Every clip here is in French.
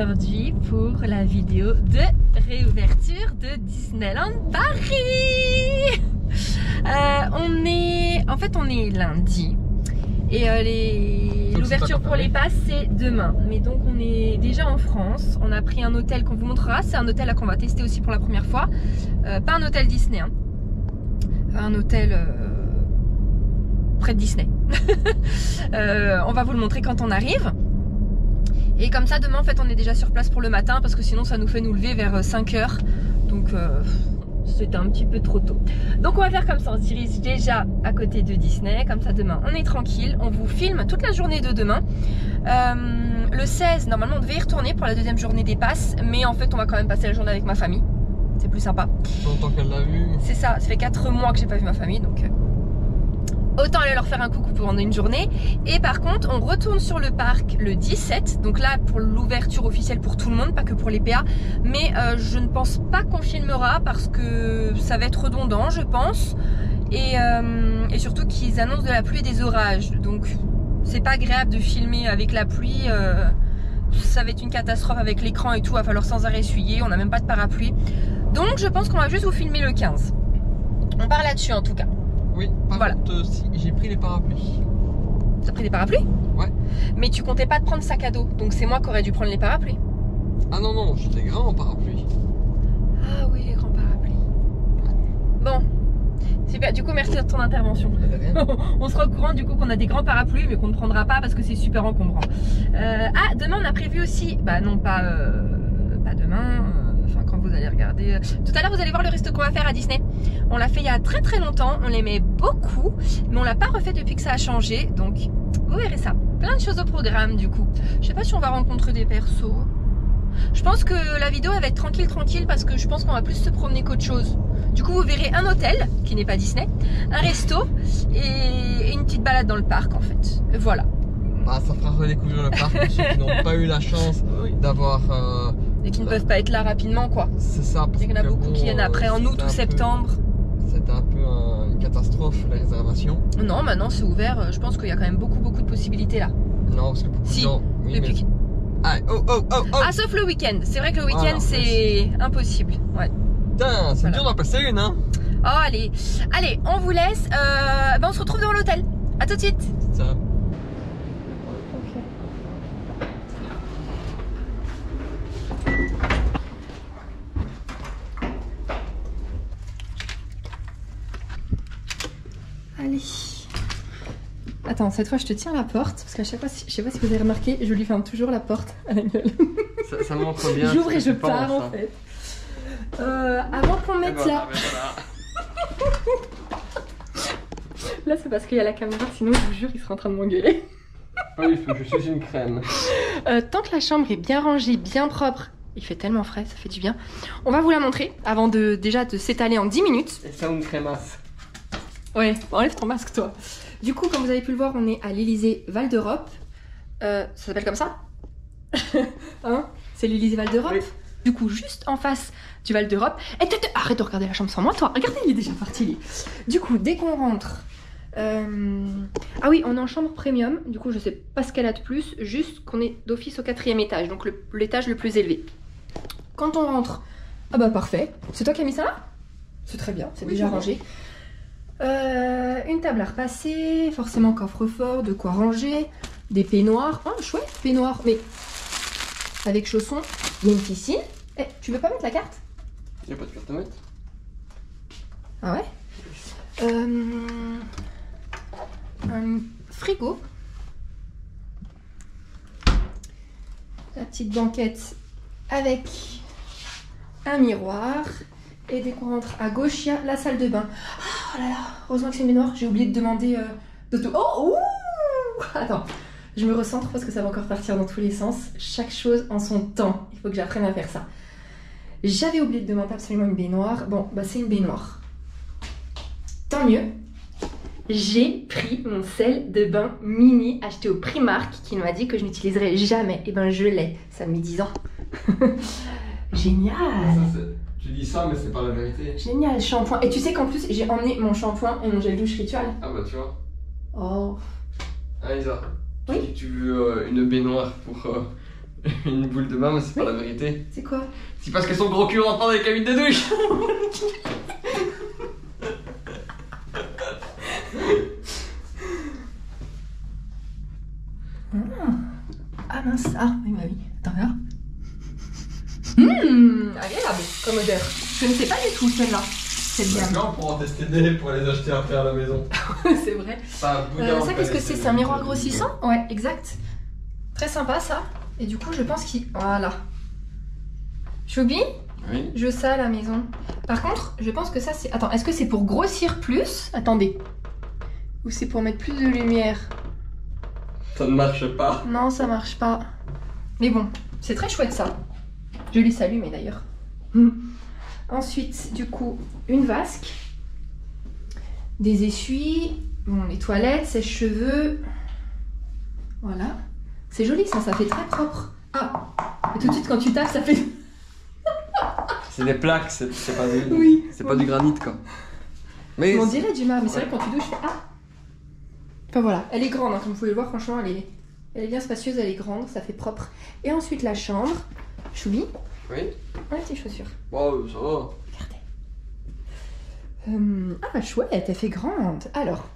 aujourd'hui pour la vidéo de réouverture de Disneyland Paris. On est lundi et l'ouverture pour les passes c'est demain. Mais donc on est déjà en France, on a pris un hôtel qu'on vous montrera, c'est un hôtel là qu'on va tester aussi pour la première fois. Pas un hôtel Disney, hein. Un hôtel près de Disney. On va vous le montrer quand on arrive. Et comme ça demain en fait on est déjà sur place pour le matin parce que sinon ça nous fait nous lever vers 5 h. Donc c'est un petit peu trop tôt. Donc on va faire comme ça, on se dirige déjà à côté de Disney. Comme ça demain on est tranquille, on vous filme toute la journée de demain. Le 16 normalement on devait y retourner pour la deuxième journée des passes. Mais en fait on va quand même passer la journée avec ma famille. C'est plus sympa. Longtemps qu'elle l'a vu. C'est ça fait 4 mois que j'ai pas vu ma famille donc... autant aller leur faire un coucou pendant une journée. Et par contre on retourne sur le parc le 17. Donc là pour l'ouverture officielle pour tout le monde, pas que pour les PA. Mais je ne pense pas qu'on filmera parce que ça va être redondant je pense. Et surtout qu'ils annoncent de la pluie et des orages. Donc c'est pas agréable de filmer avec la pluie. Ça va être une catastrophe avec l'écran et tout. Va falloir sans arrêt essuyer. On n'a même pas de parapluie. Donc je pense qu'on va juste vous filmer le 15. On part là-dessus en tout cas. Oui, par contre, si, j'ai pris les parapluies. T'as pris des parapluies? Ouais. Mais tu comptais pas te prendre sac à dos, donc c'est moi qui aurais dû prendre les parapluies. Ah non, non, j'ai des grands parapluies. Ah oui, les grands parapluies. Bon, super, du coup merci de ton intervention. On sera au courant du coup qu'on a des grands parapluies, mais qu'on ne prendra pas parce que c'est super encombrant. Ah, demain on a prévu aussi, bah non pas demain... quand vous allez regarder. Tout à l'heure vous allez voir le resto qu'on va faire à Disney. On l'a fait il y a très très longtemps, on l'aimait beaucoup, mais on l'a pas refait depuis que ça a changé, donc vous verrez ça. Plein de choses au programme du coup. Je sais pas si on va rencontrer des persos. Je pense que la vidéo elle va être tranquille parce que je pense qu'on va plus se promener qu'autre chose. Du coup vous verrez un hôtel qui n'est pas Disney, un resto et une petite balade dans le parc en fait. Voilà. Ah, ça fera redécouvrir le parc pour ceux qui n'ont pas eu la chance d'avoir... et qui ne peuvent pas être là rapidement quoi. C'est ça. Il y en a beaucoup qui viennent après en août ou septembre. C'était un peu une catastrophe les réservations. Non, maintenant c'est ouvert. Je pense qu'il y a quand même beaucoup de possibilités là. Non, parce que beaucoup de gens... Oui, depuis... Ah, ah, sauf le week-end. C'est vrai que le week-end c'est impossible. Ouais. Putain, c'est dur d'en passer une hein. Oh allez, on vous laisse. On se retrouve dans l'hôtel. À tout de suite. Ça. Allez. Attends, cette fois je te tiens la porte parce qu'à chaque fois, je sais pas si vous avez remarqué, je lui ferme toujours la porte à la gueule. Ça montre bien. J'ouvre et je pars en fait. Avant qu'on mette là. Là c'est parce qu'il y a la caméra, sinon je vous jure il sera en train de m'engueuler. Pas du tout, je suis une crème. Tant que la chambre est bien rangée, bien propre, il fait tellement frais, ça fait du bien. On va vous la montrer avant de s'étaler en 10 minutes. Et ça une crémasse. Ouais, enlève ton masque toi. Du coup, comme vous avez pu le voir, on est à l'Élysée Val d'Europe. Ça s'appelle comme ça? Hein? C'est l'Élysée Val d'Europe. Oui. Du coup, juste en face du Val d'Europe. Et arrête de regarder la chambre sans moi, toi. Regardez, il est déjà parti, lui. Du coup, dès qu'on rentre... Ah oui, on est en chambre premium. Du coup, je sais pas ce qu'elle a de plus. Juste qu'on est d'office au 4e étage. Donc l'étage le plus élevé. Quand on rentre... Ah bah parfait. C'est toi qui as mis ça là? C'est très bien, c'est déjà rangé. Une table à repasser, forcément coffre-fort, de quoi ranger, des peignoirs, oh chouette peignoir, mais avec chaussons, il y a une piscine. Eh, tu veux pas mettre la carte? Il n'y a pas de carte à mettre. Ah ouais? Un frigo. La petite banquette avec un miroir. Et dès qu'on rentre à gauche, il y a la salle de bain. Oh là là, heureusement que c'est une baignoire. J'ai oublié de demander Oh ouh. Attends, je me recentre parce que ça va encore partir dans tous les sens. Chaque chose en son temps. Il faut que j'apprenne à faire ça. J'avais oublié de demander absolument une baignoire. Bon, bah c'est une baignoire. Tant mieux. J'ai pris mon sel de bain mini acheté au Primark qui m'a dit que je n'utiliserais jamais. Et ben je l'ai. Ça met 10 ans. Génial. Tu dis ça, mais c'est pas la vérité. Génial, shampoing. Et tu sais qu'en plus, j'ai emmené mon shampoing et mon gel douche rituel. Ah bah tu vois. Oh. Ah Isa, oui. tu veux une baignoire pour Une boule de bain, mais c'est pas la vérité. C'est quoi? C'est parce que son gros cul rentre dans les cabines de douche. Ah mince, ah oui, bah oui. Attends, là. Agréable comme odeur. Je ne sais pas du tout celle-là. C'est bien. Maintenant, on pourra en tester des pour les acheter après à la maison. C'est vrai. Ça, Qu'est-ce que c'est? C'est un miroir grossissant? Ouais, exact. Très sympa ça. Et du coup, je pense qu'il. Voilà. Choubi? Oui. Je veux ça à la maison. Par contre, je pense que ça c'est. Attends, est-ce que c'est pour grossir plus? Attendez. Ou c'est pour mettre plus de lumière? Ça ne marche pas. Non, ça marche pas. Mais bon, c'est très chouette ça. Je les salue, mais d'ailleurs. Ensuite, du coup, une vasque, des essuies, bon, les toilettes, sèche-cheveux. Voilà. C'est joli ça, ça fait très propre. Ah, et tout de suite quand tu tapes, ça fait. C'est des plaques, c'est pas du. Oui. C'est pas du granit quoi. Mais on dirait du marbre, mais c'est vrai que quand tu douches, tu fais ah. Enfin voilà, elle est grande, hein, comme vous pouvez le voir, franchement, elle est bien spacieuse, elle est grande, ça fait propre. Et ensuite la chambre. Choubi. Oui. Ouais, tes chaussures. Bon, ça va. Regardez. Ah, chouette, elle fait grande. Alors,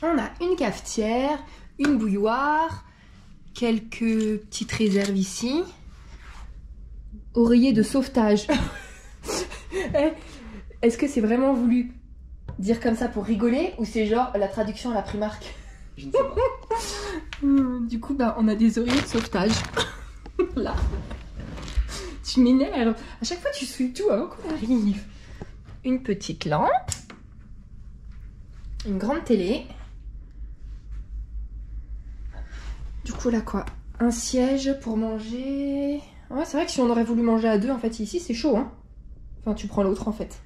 on a une cafetière, une bouilloire, quelques petites réserves ici. Oreiller de sauvetage. Est-ce que c'est vraiment voulu dire comme ça pour rigoler ou c'est genre la traduction à la Primark? Je ne sais pas. Du coup, bah, on a des oreillers de sauvetage. Là. Tu m'énerves. À chaque fois, tu souilles tout avant qu'on arrive. Une petite lampe. Une grande télé. Du coup, là, quoi? Un siège pour manger. Ouais, c'est vrai que si on aurait voulu manger à deux, en fait, ici, c'est chaud, hein. Enfin, tu prends l'autre, en fait.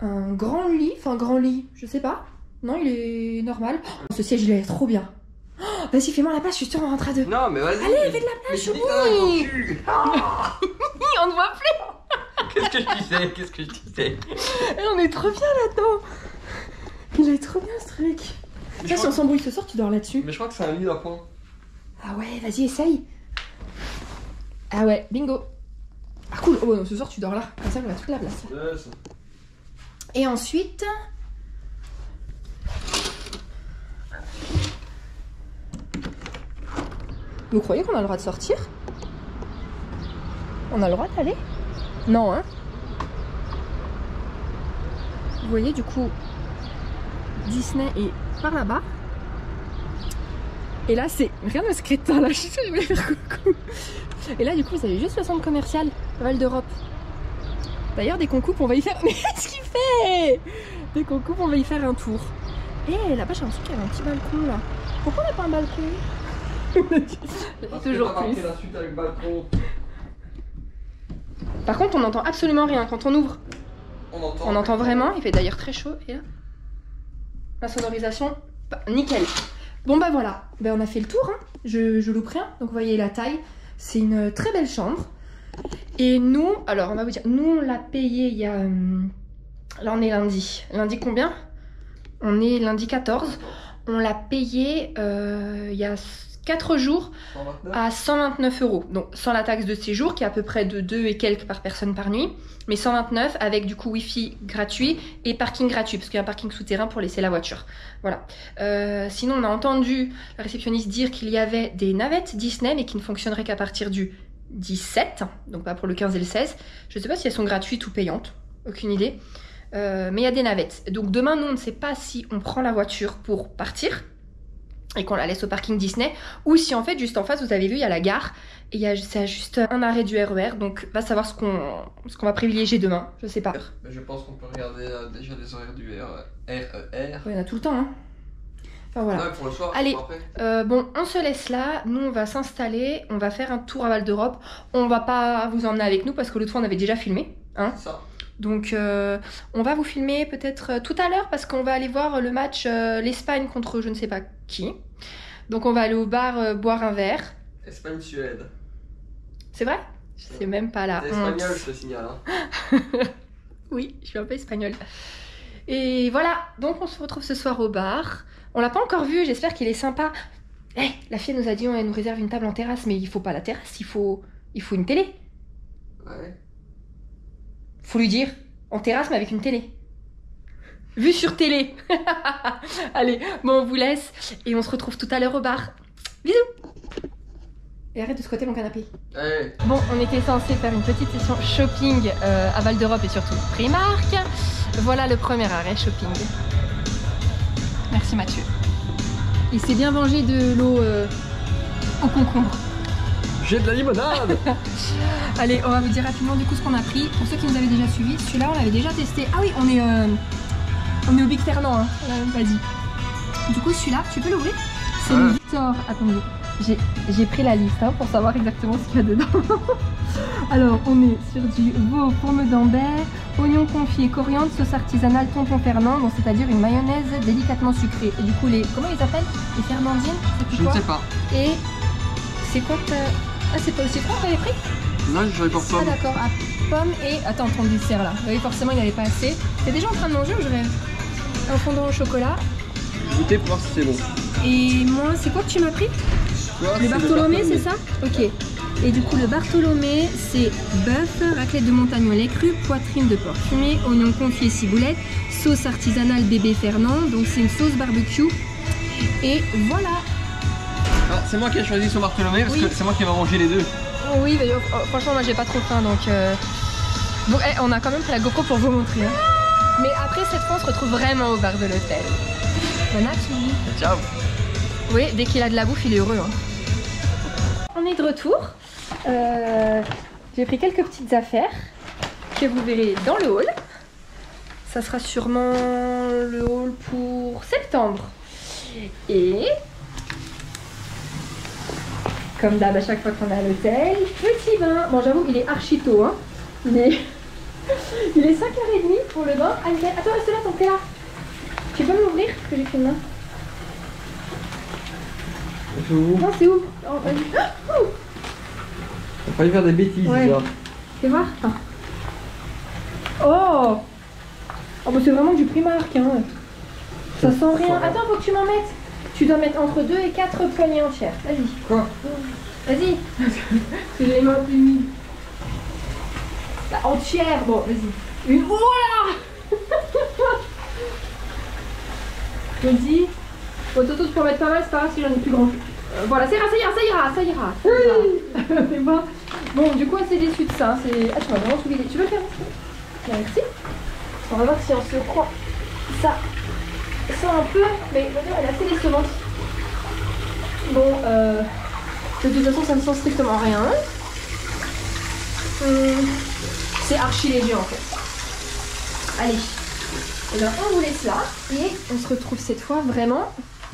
Un grand lit. Enfin, grand lit, je sais pas. Non, il est normal. Oh, ce siège, il est trop bien. Oh, vas-y, fais-moi la place, je suis sûre, on rentre à deux. Non, mais vas-y. Allez, fais de la place, Choubi. On ne voit plus. Qu'est-ce que je disais? Qu'est-ce que je disais? Et on est trop bien là-dedans. Il est trop bien ce truc. Tiens, si on s'embrouille ce soir, tu dors là-dessus. Mais je crois que c'est un lit à point. Ah ouais, vas-y, essaye. Ah ouais, bingo. Ah cool, oh non, ce soir tu dors là. Comme ça, on a toute la place. Yes. Et ensuite... Vous croyez qu'on a le droit de sortir? On a le droit d'aller? Non, hein? Vous voyez, du coup, Disney est par là-bas. Et là, c'est... Regarde ce crétin là, je suis sûre qu'il voulait faire coucou. Et là, du coup, vous avez juste le centre commercial Val d'Europe. D'ailleurs, dès qu'on coupe, on va y faire... Mais qu'est-ce qu'il fait? Dès qu'on coupe, on va y faire un tour. Et là-bas, j'ai l'impression qu'il y avait un petit balcon là. Pourquoi on n'a pas un balcon? Toujours plus. La suite avec balcon. Par contre, on n'entend absolument rien quand on ouvre. On entend vraiment. Il fait d'ailleurs très chaud. Et là, la sonorisation, bah, nickel. Bon bah voilà, ben, on a fait le tour. Hein. Je loupe rien. Donc vous voyez la taille. C'est une très belle chambre. Et nous, alors on va vous dire, nous on l'a payé il y a... Là on est lundi. Lundi combien? On est lundi 14. On l'a payé il y a 4 jours 129. à 129 €. Donc sans la taxe de séjour qui est à peu près de 2 et quelques par personne par nuit. Mais 129 avec du coup wifi gratuit et parking gratuit. Parce qu'il y a un parking souterrain pour laisser la voiture. Voilà. Sinon on a entendu la réceptionniste dire qu'il y avait des navettes Disney mais qui ne fonctionneraient qu'à partir du 17. Donc pas pour le 15 et le 16. Je ne sais pas si elles sont gratuites ou payantes. Aucune idée. Mais il y a des navettes. Donc demain, nous, on ne sait pas si on prend la voiture pour partir et qu'on la laisse au parking Disney ou si en fait, juste en face, vous avez vu, il y a la gare et c'est juste un arrêt du RER. Donc, va savoir ce qu'on va privilégier demain. Je sais pas. Mais je pense qu'on peut regarder déjà les horaires du RER. Ouais, on a tout le temps, hein. Enfin, voilà. Ouais, pour le soir, allez, pour après. bon, on se laisse là. Nous, on va s'installer. On va faire un tour à Val d'Europe. On va pas vous emmener avec nous parce que l'autre fois, on avait déjà filmé. Hein. Ça. Donc on va vous filmer peut-être tout à l'heure parce qu'on va aller voir le match l'Espagne contre je ne sais pas qui. Donc on va aller au bar boire un verre. Espagne-Suède. C'est vrai? Je sais même pas la T'es honte. espagnol, je te signale. Hein. Oui, je suis un peu espagnole. Et voilà, donc on se retrouve ce soir au bar. On l'a pas encore vu, j'espère qu'il est sympa. Eh, la fille nous a dit elle nous réserve une table en terrasse, mais il faut pas la terrasse, il faut une télé. Ouais. Faut lui dire en terrasse mais avec une télé. Vue sur télé. Allez, bon on vous laisse et on se retrouve tout à l'heure au bar. Bisous. Et arrête de squatter mon canapé. Hey. Bon, on était censé faire une petite session shopping à Val d'Europe et surtout Primark. Voilà le premier arrêt shopping. Merci Mathieu. Il s'est bien vengé de l'eau au concombre. J'ai de la limonade. Allez, on va vous dire rapidement du coup ce qu'on a pris. Pour ceux qui nous avaient déjà suivis, celui-là on l'avait déjà testé. Ah oui, on est au Big Fernand, hein. On l'a même pas dit. Du coup celui-là, tu peux l'ouvrir? C'est le Victor. Attendez, j'ai pris la liste hein, pour savoir exactement ce qu'il y a dedans. Alors on est sur du veau, pomme d'Ambert, oignon confit, coriandre, sauce artisanale, tonton Fernand, donc c'est-à-dire une mayonnaise délicatement sucrée. Et du coup comment ils appellent? Les fernandines? Je ne sais pas. Et c'est quoi que ah c'est pas aussi quoi que t'avais pris? Là je vais pour Ah pomme. d'accord, à pomme et... Attends, ton dessert là. Oui forcément il n'y avait pas assez. T'es déjà en train de manger ou je rêve? Un fondant au chocolat. Goûter pour voir si c'est bon. Et moi, c'est quoi que tu m'as pris? Le Bartholomé, c'est ça? Ok. Et du coup, le Bartholomé, c'est bœuf, raclette de montagne au lait cru, poitrine de porc fumé, oignon confit et ciboulette, sauce artisanale bébé Fernand, donc c'est une sauce barbecue. Et voilà. Ah, c'est moi qui ai choisi son Bartholomé parce que c'est moi qui vais manger les deux. Oh, oui, mais franchement, moi j'ai pas trop faim donc. Bon, on a quand même pris la GoPro pour vous montrer. Hein. Mais après, cette fois, on se retrouve vraiment au bar de l'hôtel. Bon appétit. Ciao. Oui, dès qu'il a de la bouffe, il est heureux. Hein. On est de retour. J'ai pris quelques petites affaires que vous verrez dans le hall. Ça sera sûrement le hall pour septembre. Et comme d'hab à chaque fois qu'on est à l'hôtel, petit bain. Bon j'avoue il est archi tôt hein. Mais il est 5h30 pour le bain. Allez, attends reste là, t'es là. Tu peux m'ouvrir parce que j'ai fait une main. C'est où? Non c'est où? Oh, vas-y. Oh On va pas y faire des bêtises ouais. là. Fais voir. Ah. Oh. Oh bah c'est vraiment du Primark hein. Ça sent rien. Attends faut que tu m'en mettes. Tu dois mettre entre 2 et 4 poignées entières. Vas-y. Quoi? Vas-y. Parce que j'ai les mains plus humides. La entière. Bon vas-y. Une. Voilà. Vas-y. Bon Toto tu peux en mettre pas mal, c'est pas grave si j'en ai plus grand. Voilà, ça ira. C'est bon. Bon, du coup, assez déçu de ça. Ah, tu m'as vraiment soulevé. Tu veux le faire aussi? Merci. On va voir si on se croit. Ça un peu, mais elle est assez décevante. Bon, de toute façon, ça ne sent strictement rien. C'est archi léger en fait. Allez. Et bien, on vous laisse là. Et on se retrouve cette fois vraiment.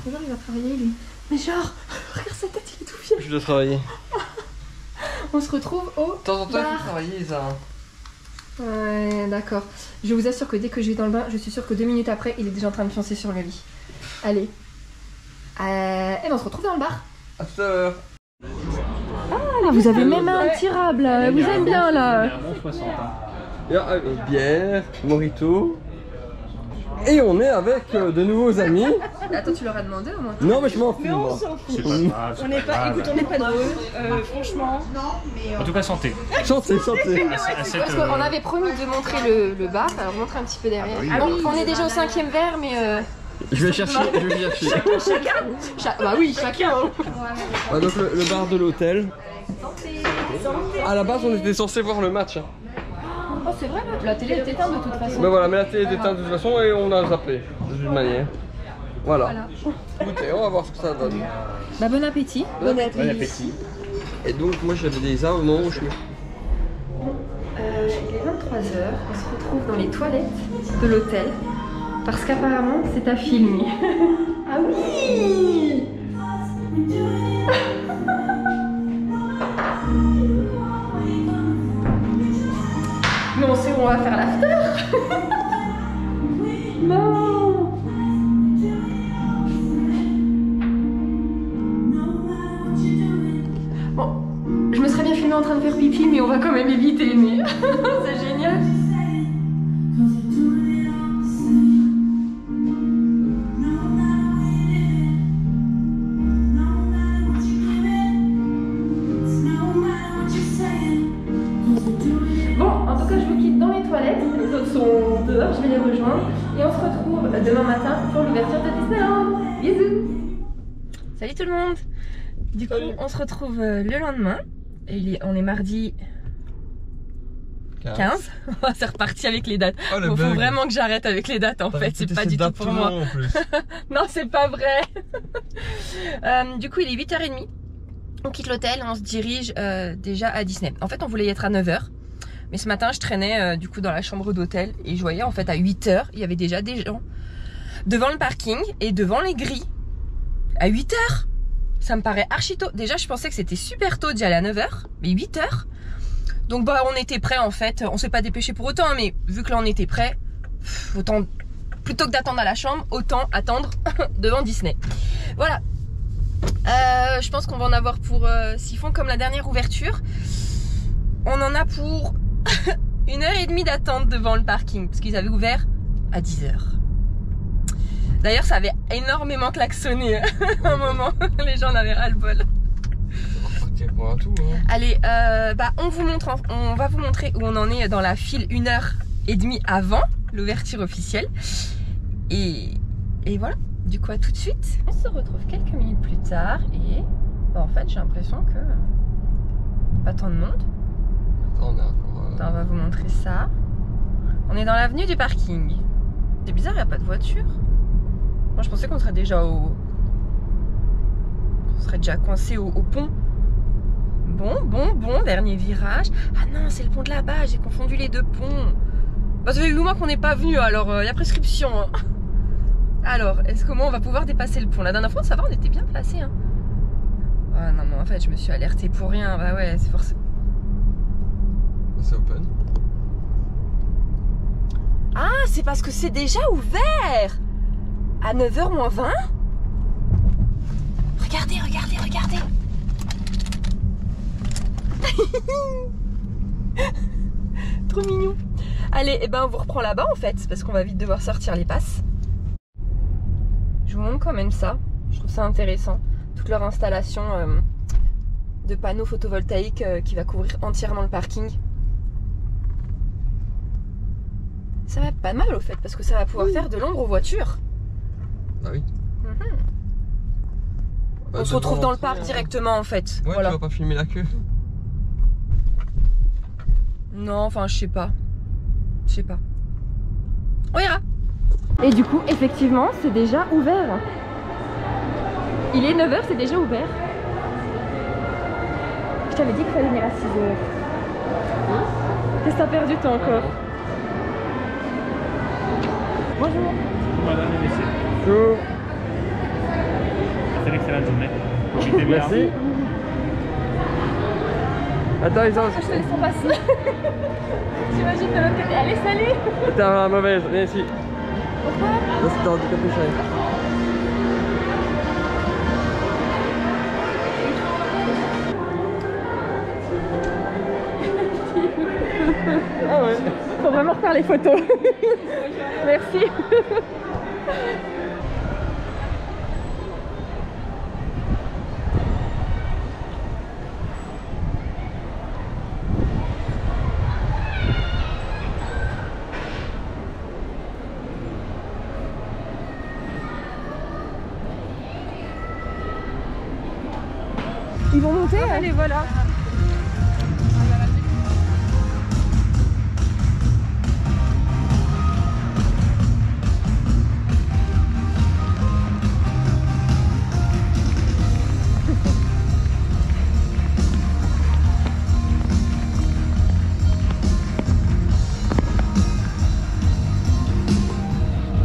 Genre, il va travailler lui. Mais genre, regarde sa tête, il est tout fier. Je dois travailler. On se retrouve au De temps en temps, il faut travailler ça. Ouais, d'accord. Je vous assure que dès que je vais dans le bain, je suis sûre que 2 minutes après, il est déjà en train de pioncer sur le lit. Allez. Et ben on se retrouve dans le bar. À tout à l'heure. Ah, vous avez même un tirable. Vous aimez bien là. Bière, mojito. Et on est avec de nouveaux amis. Attends, tu leur as demandé au moins? Non, mais je m'en fous. Mais on s'en fout. On n'est pas, écoute, on n'est pas drôle, franchement. En tout cas, santé. Chantez. Parce qu'on avait promis de montrer le bar, alors montrer un petit peu derrière. Bon, on est déjà au 5e verre, mais. Je vais chercher. Bah oui, chacun. Ah, donc le bar de l'hôtel. À la base, on était censé voir le match. Oh, c'est vrai, la télé est éteinte de toute façon. Mais voilà, mais la télé est éteinte de toute façon et on a zappé de toute manière. Voilà. Écoutez, on va voir ce que ça donne. Bah bon appétit. Bon appétit. Et donc moi j'avais des aliments au chemin. Il est 23h, on se retrouve dans les toilettes de l'hôtel parce qu'apparemment c'est à filmer. Ah oui. Mais on sait où on va faire l'after. Non. Bon, je me serais bien filmée en train de faire pipi, mais on va quand même éviter, mais c'est génial. dans les toilettes, les autres sont dehors, je vais les rejoindre. Et on se retrouve demain matin pour l'ouverture de Disneyland. Bisous. Salut tout le monde. Du coup, on se retrouve le lendemain. On est mardi 15. C'est reparti avec les dates. Oh, faut vraiment que j'arrête avec les dates en fait, c'est pas du tout pour moi. En plus. Non, c'est pas vrai. Du coup, il est 8h30. On quitte l'hôtel, on se dirige déjà à Disney. En fait, on voulait y être à 9h. Mais ce matin, je traînais du coup dans la chambre d'hôtel et je voyais en fait à 8h, il y avait déjà des gens devant le parking et devant les grilles. À 8h, ça me paraît archi tôt. Déjà, je pensais que c'était super tôt d'y aller à 9h, mais 8h. Donc bah on était prêts en fait. On s'est pas dépêché pour autant, mais vu que là on était prêts, autant plutôt que d'attendre à la chambre, autant attendre devant Disney. Voilà. Je pense qu'on va en avoir pour s'ils font comme la dernière ouverture, on en a pour 1h30 d'attente devant le parking parce qu'ils avaient ouvert à 10h. D'ailleurs ça avait énormément klaxonné à un moment. Les gens en avaient ras le bol. Tout, hein. Allez, on va vous montrer où on en est dans la file 1h30 avant l'ouverture officielle. Et voilà. Du coup, à tout de suite. On se retrouve quelques minutes plus tard et en fait, j'ai l'impression que pas tant de monde. Attends, on va vous montrer ça. On est dans l'avenue du parking. C'est bizarre, il n'y a pas de voiture. Moi, je pensais qu'on serait déjà coincé au pont. Bon, dernier virage. Ah non, c'est le pont de là-bas, j'ai confondu les deux ponts. Bah, ça fait 8 mois qu'on n'est pas venu, alors il y a prescription. Hein. Alors, est-ce que moi on va pouvoir dépasser le pont? La dernière fois, ça va, on était bien placés. Hein. Ah non, mais en fait, je me suis alertée pour rien. Bah ouais, c'est forcément. C'est open. Ah, c'est parce que c'est déjà ouvert à 9h moins 20. Regardez. Trop mignon. Allez, on vous reprend là-bas en fait, parce qu'on va vite devoir sortir les passes. Je vous montre quand même ça. Je trouve ça intéressant. Toute leur installation de panneaux photovoltaïques qui va couvrir entièrement le parking. Ça va pas mal au fait, parce que ça va pouvoir faire de l'ombre aux voitures. Ah oui. On se retrouve dans le parc directement en fait. Ouais, voilà. Tu vas pas filmer la queue? Non, enfin je sais pas. On ira. Et du coup, effectivement, c'est déjà ouvert. Il est 9h, c'est déjà ouvert. Je t'avais dit qu'il fallait venir à 6h. Qu'est-ce que t'as perdu toi encore? Bonjour. Madame et messieurs. Bonjour. C'est une excellente journée. Profitez bien. Merci. Attends, ils ont... Je te laisse passer. J'imagine de l'autre côté. Allez, salut. Attends, la mauvaise, viens ici. Pourquoi? Là, c'est dans du capuchon. Ah ouais. Faut vraiment faire les photos. Merci. Ils vont monter, allez, voilà.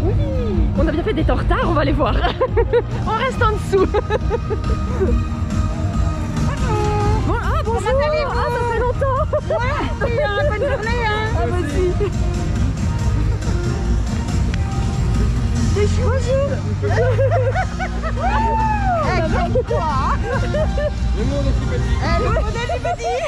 Oui, on a bien fait d'être en retard, on va aller voir. On reste en dessous. Bonjour. Comment allez-vous? Ah, ça fait longtemps. Ouais, bonne journée hein. Ah, moi aussi. C'est chou. Bonjour. Calme-toi. Le monde est plus petit. Le monde est plus petit.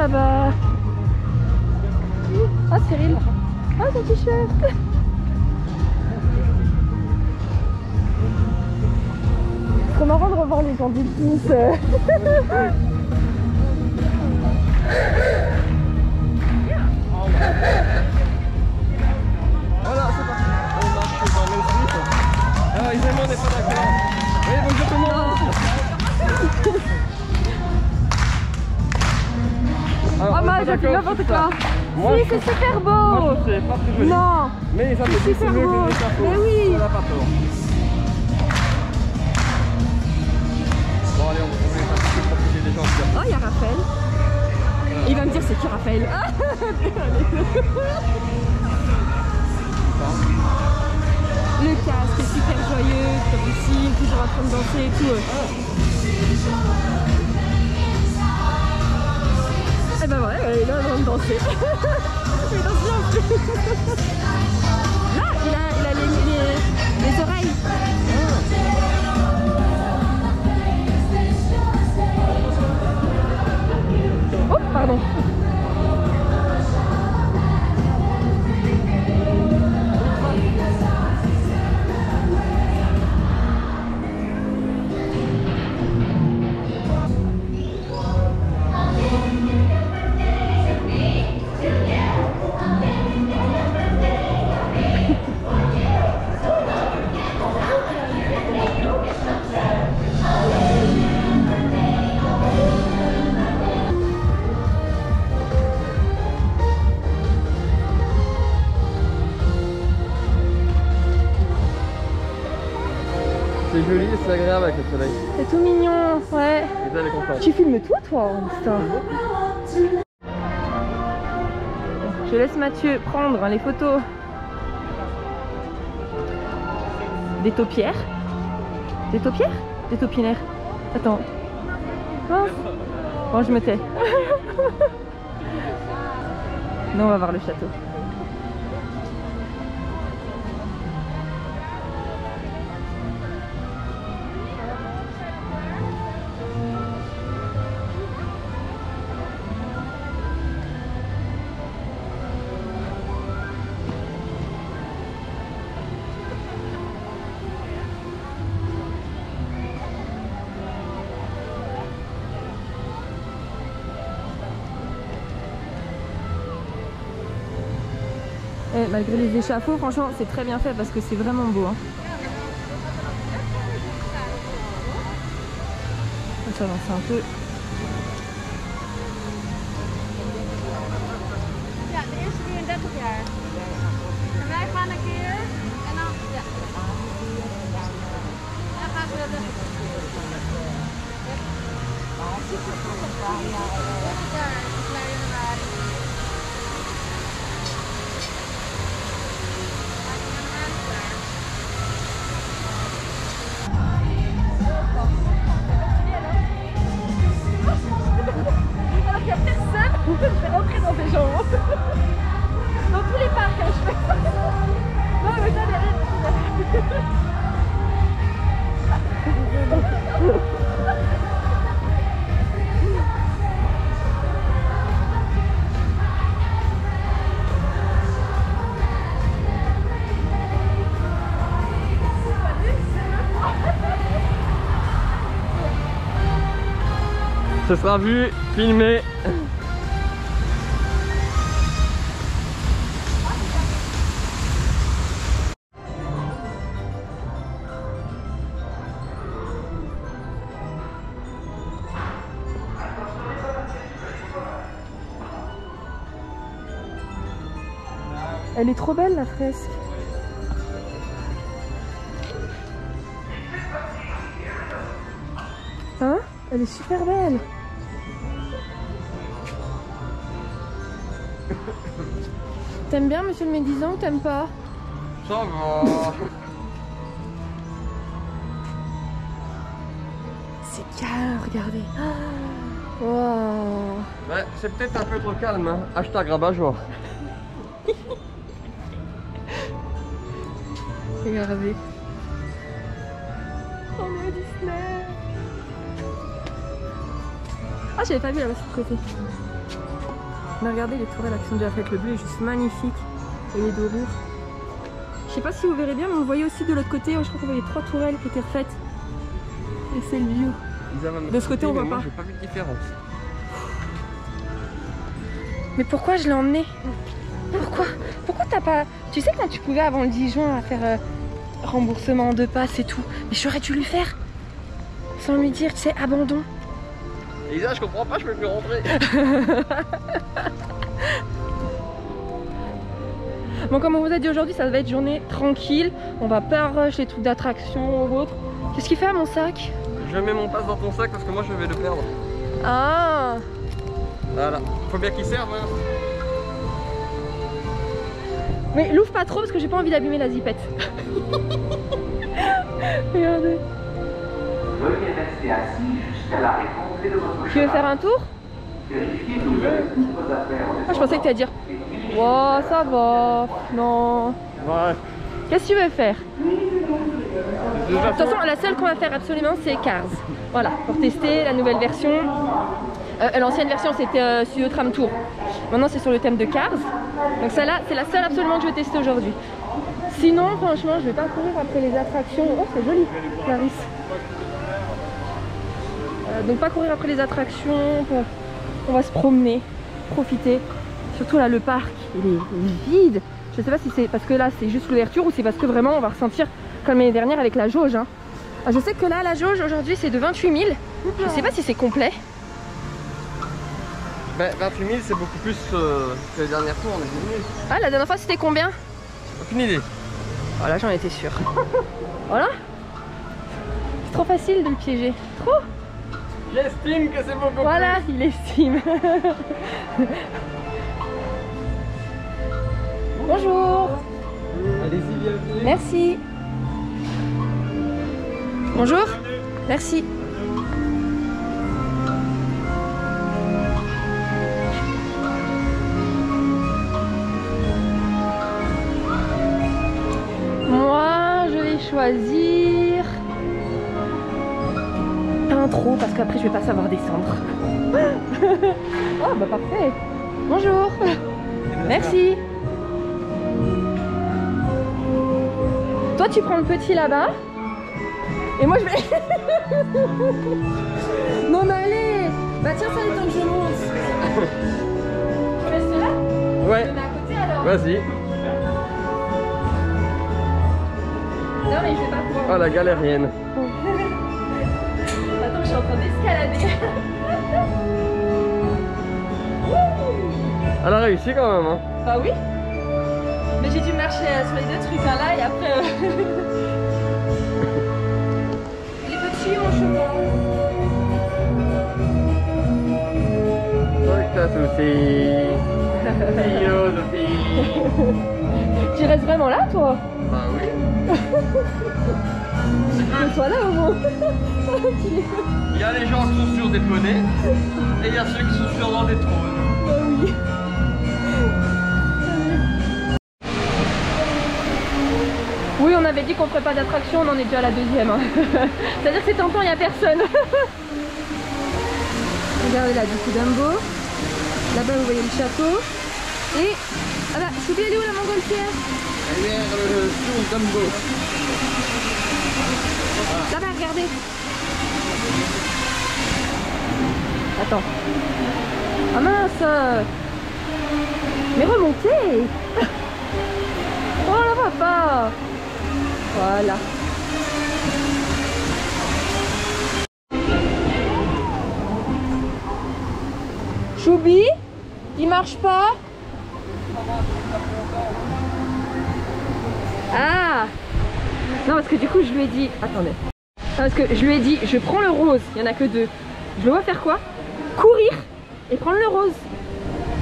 tabac. Ah, Cyril. Ah, son t-shirt. C'est trop marrant de revoir les gens du Kiss. Voilà, c'est parti. On marche dans le Suisse. Alors, évidemment, on n'est pas d'accord. Oui, bonjour tout le monde. Alors, Oh, mal, j'ai fait n'importe quoi. Moi, Si, c'est super beau. Moi, je sais, pas très joli. Non. Mais ça me dit c'est super mieux beau. que les chapeaux. Mais oui. On n'a pas tort. Bon, allez, on va trouver un petit peu pour profiter des gens. Oh, il y a Raphaël. Il va me dire c'est qui Raphaël. Le casque est super joyeux, comme ici, toujours en train de danser et tout. Et ben ouais, il est en train de danser. Il danse bien plus. Là, il a les oreilles. Oh, pardon. C'est joli et c'est agréable avec le soleil. C'est tout mignon, ouais. Et elle est contente. Tu filmes toi, Insta. Je laisse Mathieu prendre les photos des taupières. Des taupières? Des taupinaires. Attends. Mince. Bon, je me tais. Non, on va voir le château. Et malgré les échafauds, franchement, c'est très bien fait parce que c'est vraiment beau. Hein. Ça avance un peu. Ja, de eerste 33 jaar. En wij gaan een keer en dan, ja. En dan gaan ze weer weg. Ja, januari. Alors qu'il n'y a personne, je vais rentrer dans des gens. Dans tous les parcs, hein, je fais ça. Non, mais ça, Ce sera vu, filmé. elle est trop belle la fresque. Hein? Elle est super belle. T'aimes bien Monsieur le Médisant ou t'aimes pas? Ça va. C'est calme, regardez. Wow. Ouais, c'est peut-être un peu trop calme, hein. Hashtag rabat-joie. Regardez. On est au Disney. Ah, j'avais pas vu là-bas de ce côté. Mais regardez les tourelles qui sont déjà faites, le bleu est juste magnifique. Et les dorures. Je sais pas si vous verrez bien, mais on voyait aussi de l'autre côté, je crois qu'on voyait 3 tourelles qui étaient refaites. Et c'est le vieux. De ce côté on voit pas. J'ai pas vu de différence. Mais pourquoi je l'ai emmené? Pourquoi t'as pas... Tu sais quand tu pouvais avant le 10 juin à faire remboursement en 2 passes et tout. Mais j'aurais dû lui faire. Sans lui dire, tu sais, abandon. Elisa, je comprends pas, je peux plus rentrer. Bon, comme on vous a dit aujourd'hui, ça va être journée tranquille. On va pas rush les trucs d'attraction ou autre. Qu'est-ce qu'il fait à mon sac? Je mets mon passe dans ton sac parce que moi je vais le perdre. Ah! Voilà, faut bien qu'il serve. Hein. Mais l'ouvre pas trop parce que j'ai pas envie d'abîmer la zipette. Regardez. Veuillez rester assis jusqu'à la réponse de votre Tu veux faire un tour? Vérifiez l'ouverture de vos affaires. Ah, je pensais que tu allais dire. Oh, ça va. Non. Ouais. Qu'est-ce que tu veux faire? De De toute façon, la seule qu'on va faire absolument, c'est Cars. Voilà, pour tester la nouvelle version. L'ancienne version, c'était Studio Tram Tour. Maintenant, c'est sur le thème de Cars. Donc celle-là, c'est la seule absolument que je vais tester aujourd'hui. Sinon, franchement, je vais pas courir après les attractions. Oh, c'est joli, Clarisse. Donc pas courir après les attractions. On va se promener, profiter. Surtout là, le parc, il est vide. Je sais pas si c'est parce que là, c'est juste l'ouverture ou c'est parce que vraiment, on va ressentir comme l'année dernière avec la jauge. Hein. Je sais que là, la jauge aujourd'hui, c'est de 28 000. Je sais pas si c'est complet. Ben, 28 000 c'est beaucoup plus que la dernière fois, on est venu. Ah, la dernière fois, c'était combien? Aucune idée. Voilà, j'en étais sûre. Voilà. C'est trop facile de le piéger. Trop. J'estime que c'est beaucoup Voilà, il estime. Bonjour. Allez-y, bienvenue. Merci. Bonjour. Merci. Moi, je vais choisir pas un trou parce qu'après je vais pas savoir descendre. Oh bah parfait. Bonjour. Merci. Toi tu prends le petit là-bas. Et moi je vais... Non mais allez. Bah tiens, ça le temps que je monte. Tu restes là? Ouais. Je mets à côté alors. Vas-y. Non mais je vais pas pouvoir. Oh la galérienne. Attends, je suis en train d'escalader. Elle a réussi quand même. Hein. Bah oui. Mais j'ai dû marcher sur les 2 trucs hein, là et après... Il est petit mon cheval. Aucun souci. Philosophie. Tu restes vraiment là toi? Bah oui. Toi là au moins. Il y a les gens qui sont sur des poneys et il y a ceux qui sont sur dans des trônes. Bah oui. Oui, on avait dit qu'on ferait pas d'attraction, on en est déjà à la 2e. Hein. C'est-à-dire que c'est tentant, il n'y a personne. Regardez là, du coup, Dumbo. Là-bas, vous voyez le château. Et... Ah bah, je suis bien allée où la montgolfière? Elle est sur Dumbo. Là-bas, regardez. Attends. Ah mince. Mais remontez. Oh là, papa. Voilà. Choubi, il marche pas? Ah! Non, parce que du coup, je lui ai dit... Attendez. Parce que je lui ai dit, je prends le rose, il n'y en a que 2. Je le vois faire quoi? Courir et prendre le rose.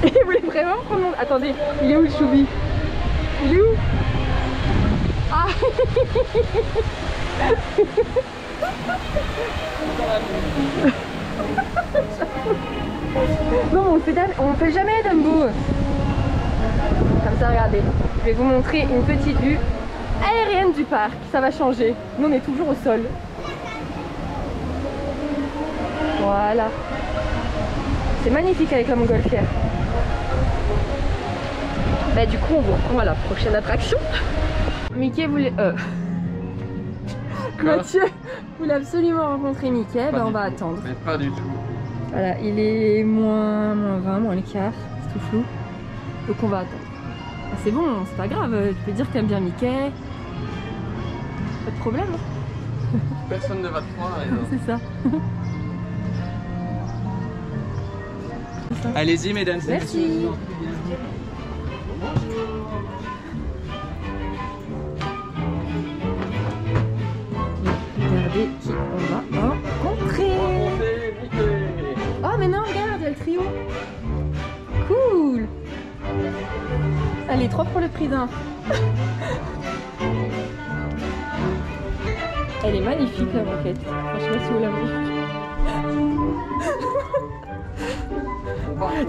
Et il voulait vraiment prendre mon... Attendez, il est où le Choubi? Il est où? Ah. Non, on fait jamais Dumbo. Comme ça, regardez. Je vais vous montrer une petite vue aérienne du parc. Ça va changer. Nous, on est toujours au sol. Voilà. C'est magnifique avec la montgolfière. Bah du coup on vous reprend à la prochaine attraction. Mickey voulait... Mathieu voulait absolument rencontrer Mickey, bah on va attendre. Mais pas du tout. Voilà, il est moins 20, moins le quart, c'est tout flou. Donc on va attendre. Ah, c'est bon, c'est pas grave, tu peux dire que t'aimes bien Mickey. Pas de problème. Hein. Personne ne va te croire. C'est ça. Allez-y mesdames et Merci. messieurs. Regardez qui on va rencontrer. Oh mais non, regarde, il y a le trio. Cool. Allez, 3 pour le prix d'un. Elle est magnifique la moquette. Je sais pas si vous la voyez.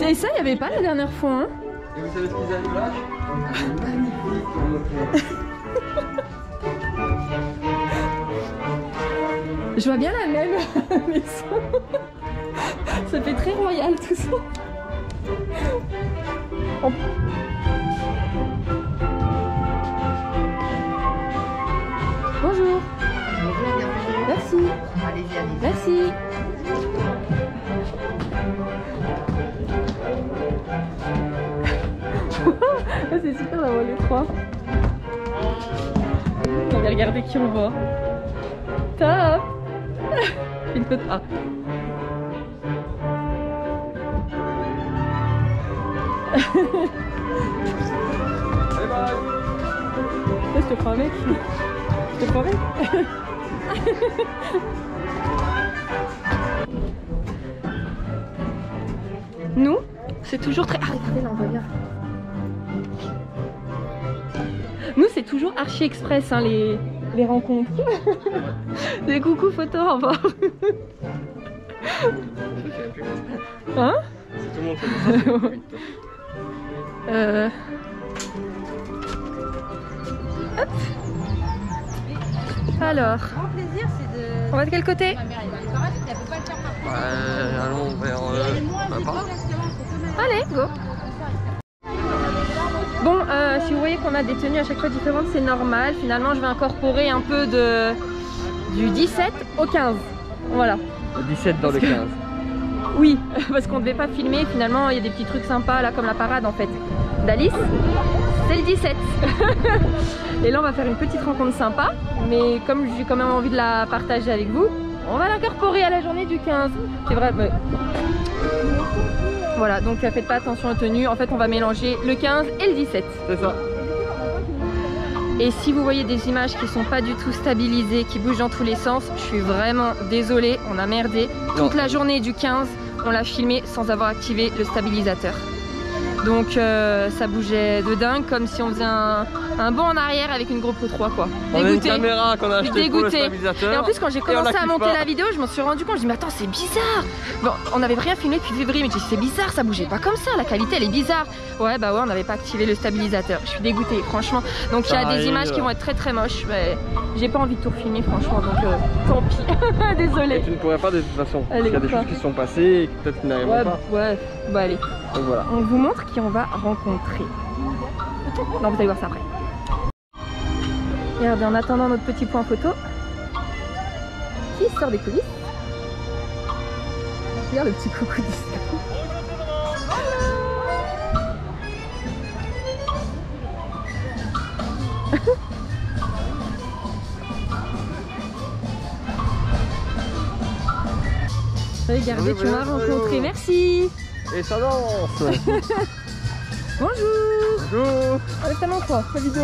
Et ça, il n'y avait pas la dernière fois. Hein. Et vous savez ce qu'ils avaient là? Magnifique. Je vois bien la même maison. Ça fait très royal tout ça. Oh. Bonjour. Bonjour, bienvenue. Merci. Allez-y, allez-y. Merci. C'est super d'avoir les trois. On va regarder qui on voit. Top. Une photo. Ah. Bye bye. Je te prends avec. Je te prends avec. Nous, c'est toujours très... Ah, regardez, là, on voit bien. Nous, c'est toujours archi express, hein, les rencontres. Des coucou photos, au revoir. Hein? Si tout le monde fait ça, c'est plus vite. Hop. Alors, Grand plaisir, c'est de. on va de quel côté? Ma mère, elle va le faire, elle peut pas le faire par Allons vers... contre. Allez, go. Bon, si vous voyez qu'on a des tenues à chaque fois différentes, c'est normal. Finalement, je vais incorporer un peu du 17 au 15. Voilà. 17 dans le 15. Oui, parce qu'on ne devait pas filmer. Finalement, il y a des petits trucs sympas là, comme la parade en fait d'Alice. C'est le 17. Et là, on va faire une petite rencontre sympa. Mais comme j'ai quand même envie de la partager avec vous, on va l'incorporer à la journée du 15. C'est vrai. Mais... Voilà, donc faites pas attention aux tenues. En fait, on va mélanger le 15 et le 17. C'est ça. Et si vous voyez des images qui sont pas du tout stabilisées, qui bougent dans tous les sens, je suis vraiment désolée, on a merdé. Toute la journée du 15, on l'a filmé sans avoir activé le stabilisateur. Donc ça bougeait de dingue, comme si on faisait un bond en arrière avec une GoPro 3 quoi. On a une caméra qu'on a achetée pour le stabilisateur. Et en plus quand j'ai commencé à monter la vidéo, je m'en suis rendu compte, je dis mais attends c'est bizarre. Bon, on n'avait rien filmé depuis février, mais je dis c'est bizarre, ça bougeait pas comme ça, la qualité elle est bizarre. Ouais bah ouais, on n'avait pas activé le stabilisateur. Je suis dégoûtée franchement. Donc il y a des images qui vont être très moches. Mais j'ai pas envie de tout refilmer franchement, donc tant pis. Désolée. Tu ne pourrais pas de toute façon. Allez, il y a des choses qui sont passées et peut-être qui n'arriveront pas. Ouais, bah allez. Donc voilà. On vous montre qui on va rencontrer. Non, vous allez voir ça après. Regardez, en attendant notre petit point photo, qui sort des coulisses. Regarde le petit coucou disco. Regardez, tu m'as rencontré, merci. Et ça danse. Bonjour. Bonjour. On est tellement fort, la vidéo.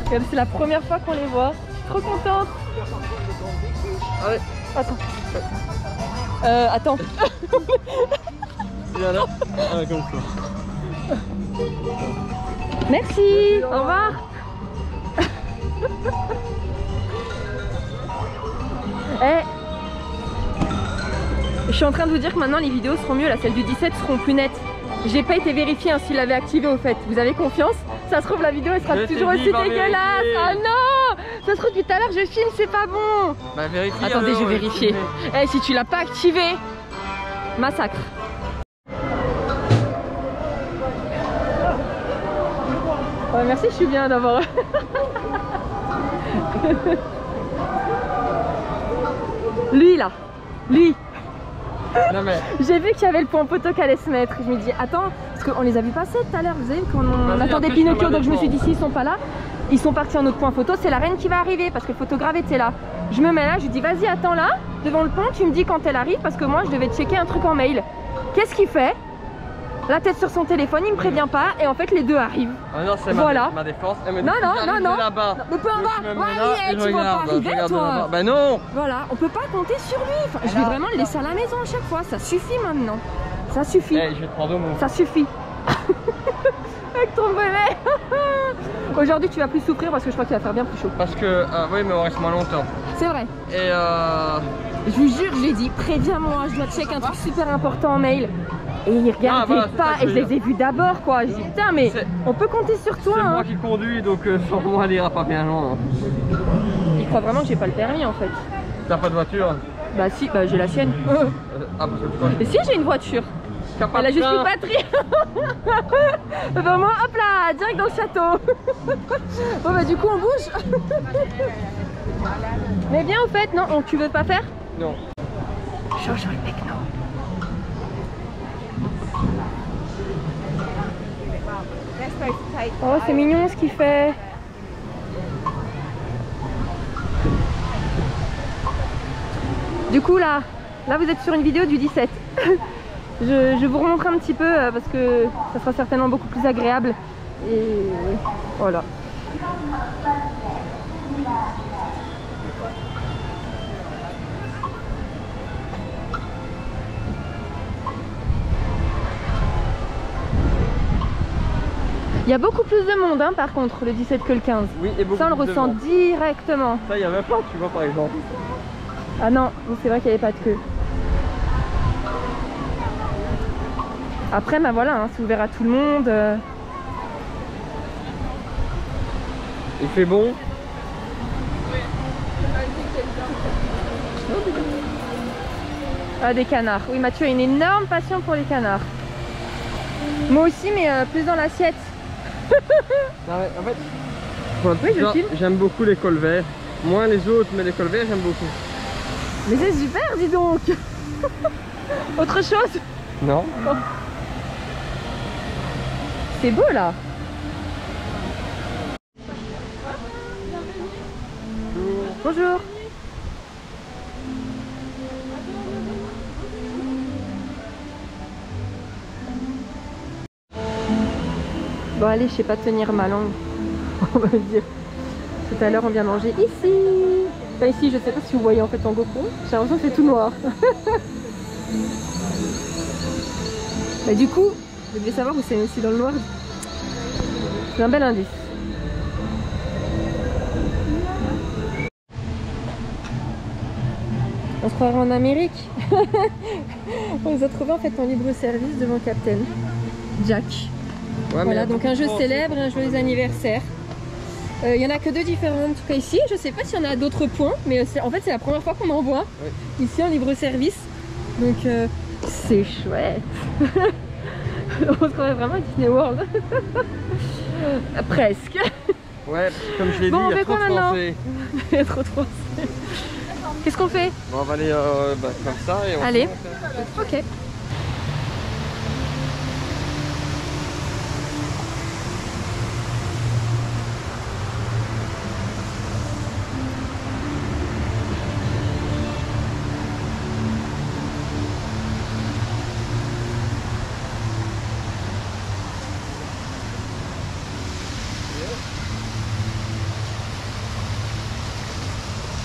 Regarde, c'est la première fois qu'on les voit. Je suis trop contente. Allez. Attends. Attends. Et alors comme ça. Merci. Au revoir. Je suis en train de vous dire que maintenant les vidéos seront mieux, là celles du 17 seront plus nettes. J'ai pas été vérifiée s'il l'avait activé au fait. Vous avez confiance? Ça se trouve la vidéo elle sera toujours aussi dégueulasse. Ah non! Ça se trouve tout à l'heure je filme, c'est pas bon. Bah vérifie. Attendez, alors, je vais vérifier. Eh, si tu l'as pas activé, massacre. Ouais, merci, je suis bien d'avoir. Lui là, lui. Non mais. J'ai vu qu'il y avait le point photo qui allait se mettre. Je me dis attends, parce qu'on les a vus passer tout à l'heure, vous savez, quand on attendait après, Pinocchio, je donc je me suis dit devant. s'ils sont pas là, ils sont partis en autre point photo, c'est la reine qui va arriver parce que le photographe était là. Je me mets là, je lui dis vas-y attends là, devant le pont, tu me dis quand elle arrive parce que moi je devais checker un truc en mail. Qu'est-ce qu'il fait? La tête sur son téléphone, il me prévient pas et en fait les deux arrivent. Ah non, c'est Voilà. ma défense. Elle me dit, Non, non, j'arrive non, de là-bas. Mais peu Donc, je importe, me mets ouais, là allez, et je tu vas pas regarde, arriver, je regarde de toi. là-bas. Bah non. Voilà, on peut pas compter sur lui. Enfin, je vais vraiment le laisser à la maison à chaque fois, ça suffit maintenant. Ça suffit. Eh, je vais te prendre au mot. Ça suffit. Avec ton bébé. Aujourd'hui tu vas plus souffrir parce que je crois qu'il va faire bien plus chaud. Parce que, oui, mais on reste moins longtemps. C'est vrai. Et Je vous jure, je l'ai dit, préviens-moi, je dois checker un truc super important en mail. Et ils regardaient voilà, c'est ça pas que je et je veux les dire. ai vus d'abord quoi. Je dis putain mais C'est- on peut compter sur toi. c'est Hein. moi qui conduis, donc sans moi, elle ira pas bien loin. Ils croient vraiment que j'ai pas le permis en fait. T'as pas de voiture? Bah si, bah j'ai la sienne. Ah, parce que tu crois Et si j'ai une voiture. qu'il y a pas Elle a de juste plus de frein. batterie. Vraiment, hop là, direct dans le château. Bon bah du coup on bouge. Mais bien au fait, non, tu veux pas faire? Non. Jojo le mec, non. Oh c'est mignon ce qu'il fait. Du coup là vous êtes sur une vidéo du 17. Je vous remontre un petit peu parce que ça sera certainement beaucoup plus agréable. Et voilà. Il y a beaucoup plus de monde hein, par contre le 17 que le 15. Oui, et beaucoup Ça on le plus de ressent vent. directement. Ça, il y avait pas, tu vois, par exemple. Ah non, c'est vrai qu'il n'y avait pas de queue. Après, bah voilà, hein, c'est ouvert à tout le monde. Il fait bon. Ah, des canards. Oui, Mathieu a une énorme passion pour les canards. Moi aussi, mais plus dans l'assiette. Non, mais en fait, pour Oui, je toi, filme. j'aime beaucoup les cols verts. Moins les autres, mais les cols verts, j'aime beaucoup. Mais c'est super, dis donc. Autre chose? Non. C'est beau là. Bonjour. Bon allez, je sais pas tenir ma langue. On va dire. Tout à l'heure on vient manger ici. Enfin ici, je sais pas si vous voyez en fait en GoPro. J'ai l'impression que c'est tout noir. Bah, du coup, vous devez savoir où c'est aussi dans le noir. C'est un bel indice. On se croirait en Amérique. On les a trouvés en fait en libre service devant Captain Jack. Ouais, Voilà, mais donc un jeu bon, célèbre, un joyeux anniversaire. Il y en a que 2 différents en tout cas ici. Je sais pas s'il y en a d'autres points, mais en fait c'est la première fois qu'on en voit ici en libre service. Donc c'est chouette. On se croirait vraiment à Disney World. Presque. Ouais, parce que comme je l'ai Bon, dit, on il y a fait trop quoi de maintenant? Français. Il y a trop de Français. Qu'est-ce qu'on fait? Bon, on va aller comme ça et on Allez. commence. Ok.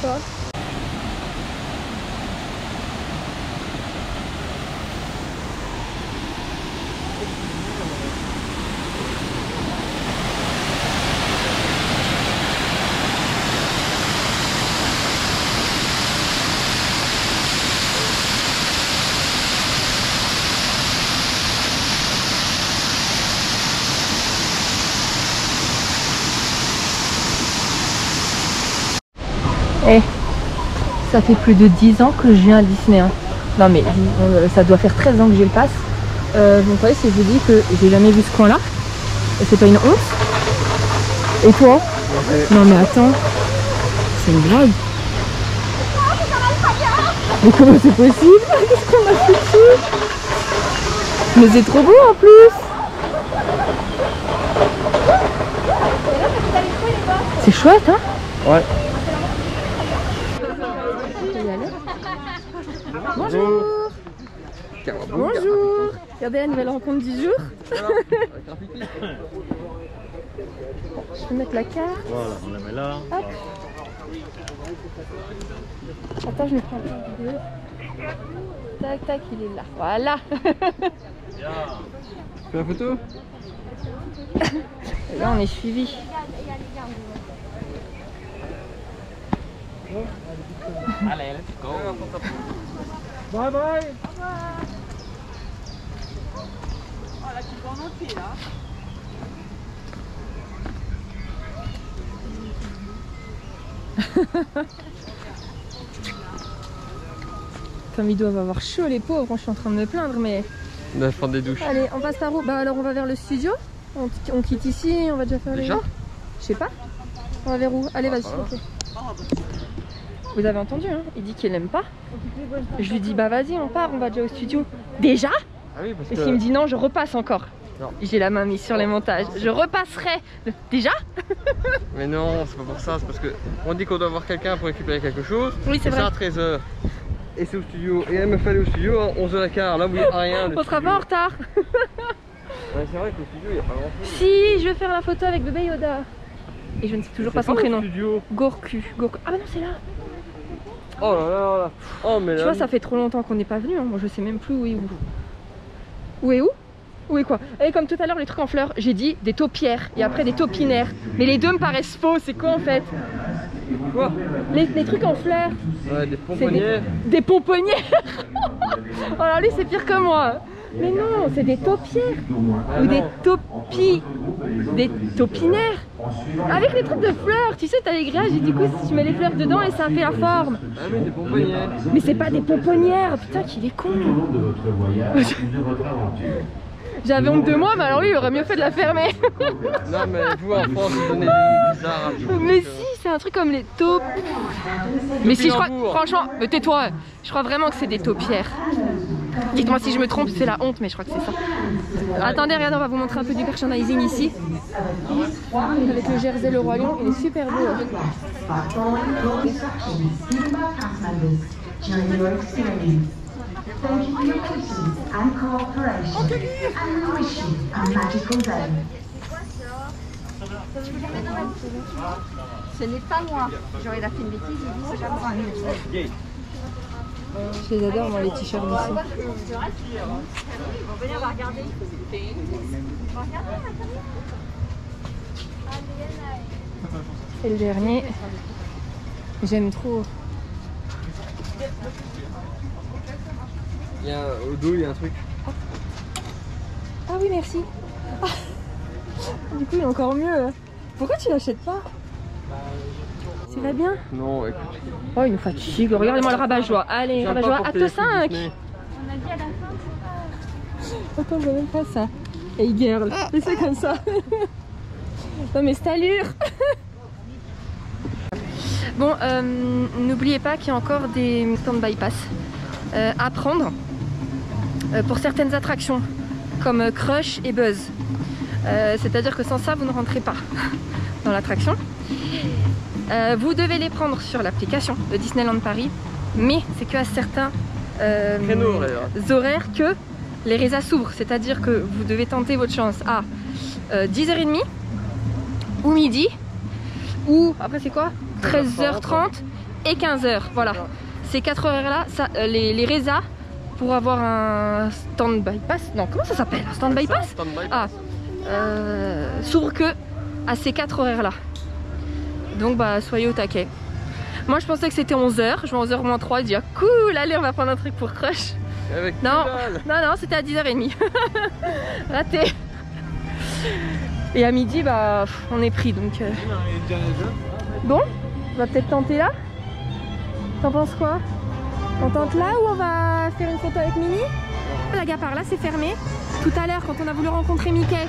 Quoi? Eh, ça fait plus de 10 ans que je viens à Disney. Hein. Non mais ça doit faire 13 ans que j'ai le pass. Vous voyez, si je vous dis que j'ai jamais vu ce coin-là, c'est pas une honte. Et toi? Non mais attends, c'est une blague. Mais comment c'est possible? Qu'est-ce qu'on a foutu? Mais c'est trop beau en plus. C'est chouette, hein? Ouais. Bonjour. Bonjour. Regardez la nouvelle rencontre du jour. Je vais mettre la carte. Voilà, on la met là. Hop. Attends, je me prends la vidéo. Tac, tac, il est là. Voilà. Fais la photo? Et là, on est suivi. Allez, let's go. Bye bye. Comme ils doivent avoir chaud les pauvres, je suis en train de me plaindre mais... On va prendre des douches. Allez, on passe par où? Bah alors on va vers le studio. On quitte ici, on va déjà faire Déjà? Je sais pas. On va vers où? Allez, vas-y. Okay. Vous avez entendu, hein? Il dit qu'il aime pas. Je lui dis bah vas-y, on part, on va déjà au studio. Déjà? Ah oui, parce Et que... s'il me dit non, je repasse encore. J'ai la main mise sur les montages. Je repasserai. Déjà? Mais non, c'est pas pour ça, c'est parce que on dit qu'on doit avoir quelqu'un pour récupérer quelque chose. Oui, c'est vrai. Ça à 13h. Et c'est au studio. Et elle me fait aller au studio à 11h15. Là, vous voyez rien. On sera pas en retard. Ouais, c'est vrai que le studio, il n'y a pas grand chose. Si, je vais faire la photo avec bébé Yoda. Et je ne sais toujours pas son prénom. Studio. Gorku. Ah bah non, c'est là. Oh là là là. Oh, mais là. Tu vois, ça fait trop longtemps qu'on n'est pas venu. Hein. Moi, je sais même plus où est où. Où est où? Où est quoi? Et comme tout à l'heure, les trucs en fleurs, j'ai dit des taupières et après des taupinaires. Mais les deux me paraissent faux. C'est quoi en fait? Quoi? Les trucs en fleurs. Ouais, des pomponnières. Des pomponnières. Oh là, lui, c'est pire que moi. Mais non, c'est des taupières. Ah, ou non. des taupinaires. Avec les trucs de fleurs. Tu sais, t'as les grillages et du coup, tu mets les fleurs dedans et ça fait la forme. Ah oui, des pomponnières. Mais c'est pas des pomponnières. Putain, qu'il est con. J'avais honte de moi, mais alors lui, il aurait mieux fait de la fermer. Non, mais vous en France, vous donnez des bizarres. Mais si, c'est un truc comme les taupes. Mais si, je crois, franchement, mais tais-toi, je crois vraiment que c'est des taupières. Dites-moi si je me trompe, c'est la honte, mais je crois que c'est ça. Attendez, regardez, on va vous montrer un peu du merchandising ici. Avec le jersey Le Roi Lion, il est super beau. Thank you for your patience and cooperation, and we wish you a magical day. Ce n'est pas moi. J'aurais fait une bêtise, j'ai dit c'est pas moi. Je les adore, moi, les t-shirts d'ici. On va regarder. Et le dernier, j'aime trop. Il y a au dos, il y a un truc. Ah oui, merci. Ah. Du coup, il est encore mieux. Pourquoi tu l'achètes pas? Ça va bien? Non, écoute. Oh, il nous fatigue. Regardez-moi le rabat-joie. Allez, rabat-joie, acte 5. On a dit à la fin. Attends, je vois même pas ça. Hey girl, c'est comme ça. Non mais c'est allure. Bon, n'oubliez pas qu'il y a encore des stand-by pass à prendre pour certaines attractions comme Crush et Buzz. C'est-à-dire que sans ça, vous ne rentrez pas dans l'attraction. Vous devez les prendre sur l'application de Disneyland Paris, mais c'est qu'à certains horaires que les résas s'ouvrent. C'est-à-dire que vous devez tenter votre chance à 10h30 ou midi, ou après c'est quoi, 13h30 et 15h. Voilà, ces 4 heures là, ça, les résas pour avoir un stand-by pass, non comment ça s'appelle, un stand-by pass, s'ouvre que à ces 4 horaires là. Donc bah soyez au taquet. Moi je pensais que c'était 11h, je vais 11h moins 3, je dis ah, cool, allez on va prendre un truc pour Crush. Avec non, c'était à 10h30. Raté. Et à midi, bah, on est pris donc. Bon, on va peut-être tenter là. T'en penses quoi? On tente là ou on va faire une photo avec Minnie? La gare par là c'est fermé. Tout à l'heure quand on a voulu rencontrer Mickey,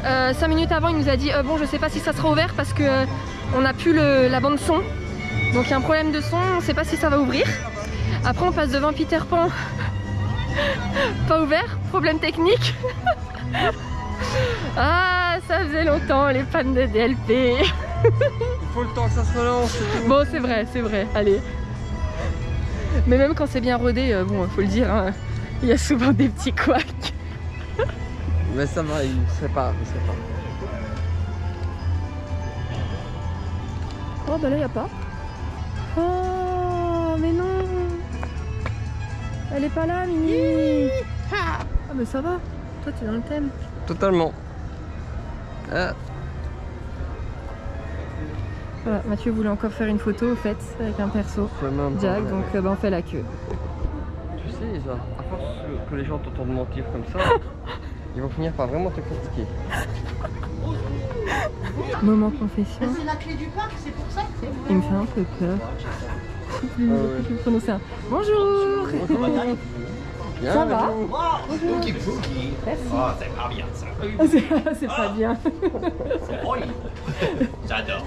5 minutes avant il nous a dit bon je sais pas si ça sera ouvert parce que on n'a plus la bande son. Donc il y a un problème de son, on sait pas si ça va ouvrir. Après on passe devant Peter Pan. Pas ouvert, problème technique. Ah ça faisait longtemps les pannes de DLP. Il faut le temps que ça se relance. Bon c'est vrai, allez. Mais même quand c'est bien rodé, bon faut le dire, hein, il y a souvent des petits couacs. Mais ça va, il sait pas. Oh bah là y a pas. Oh mais non. Elle est pas là Minnie. Ah mais ça va, toi t'es dans le thème. Totalement. Voilà, Mathieu voulait encore faire une photo au fait avec un perso Jack, donc bah, on fait la queue. Tu sais, ça, à force que les gens t'entendent mentir comme ça, ils vont finir par vraiment te critiquer. Moment confession. C'est la clé du parc, c'est pour ça que c'est... Il me fait un peu peur. Je vais prononcer un bonjour. Bien, Ça va? Spooky Pookie. Merci. Oh, c'est pas bien ça. C'est pas bien. Oui. J'adore.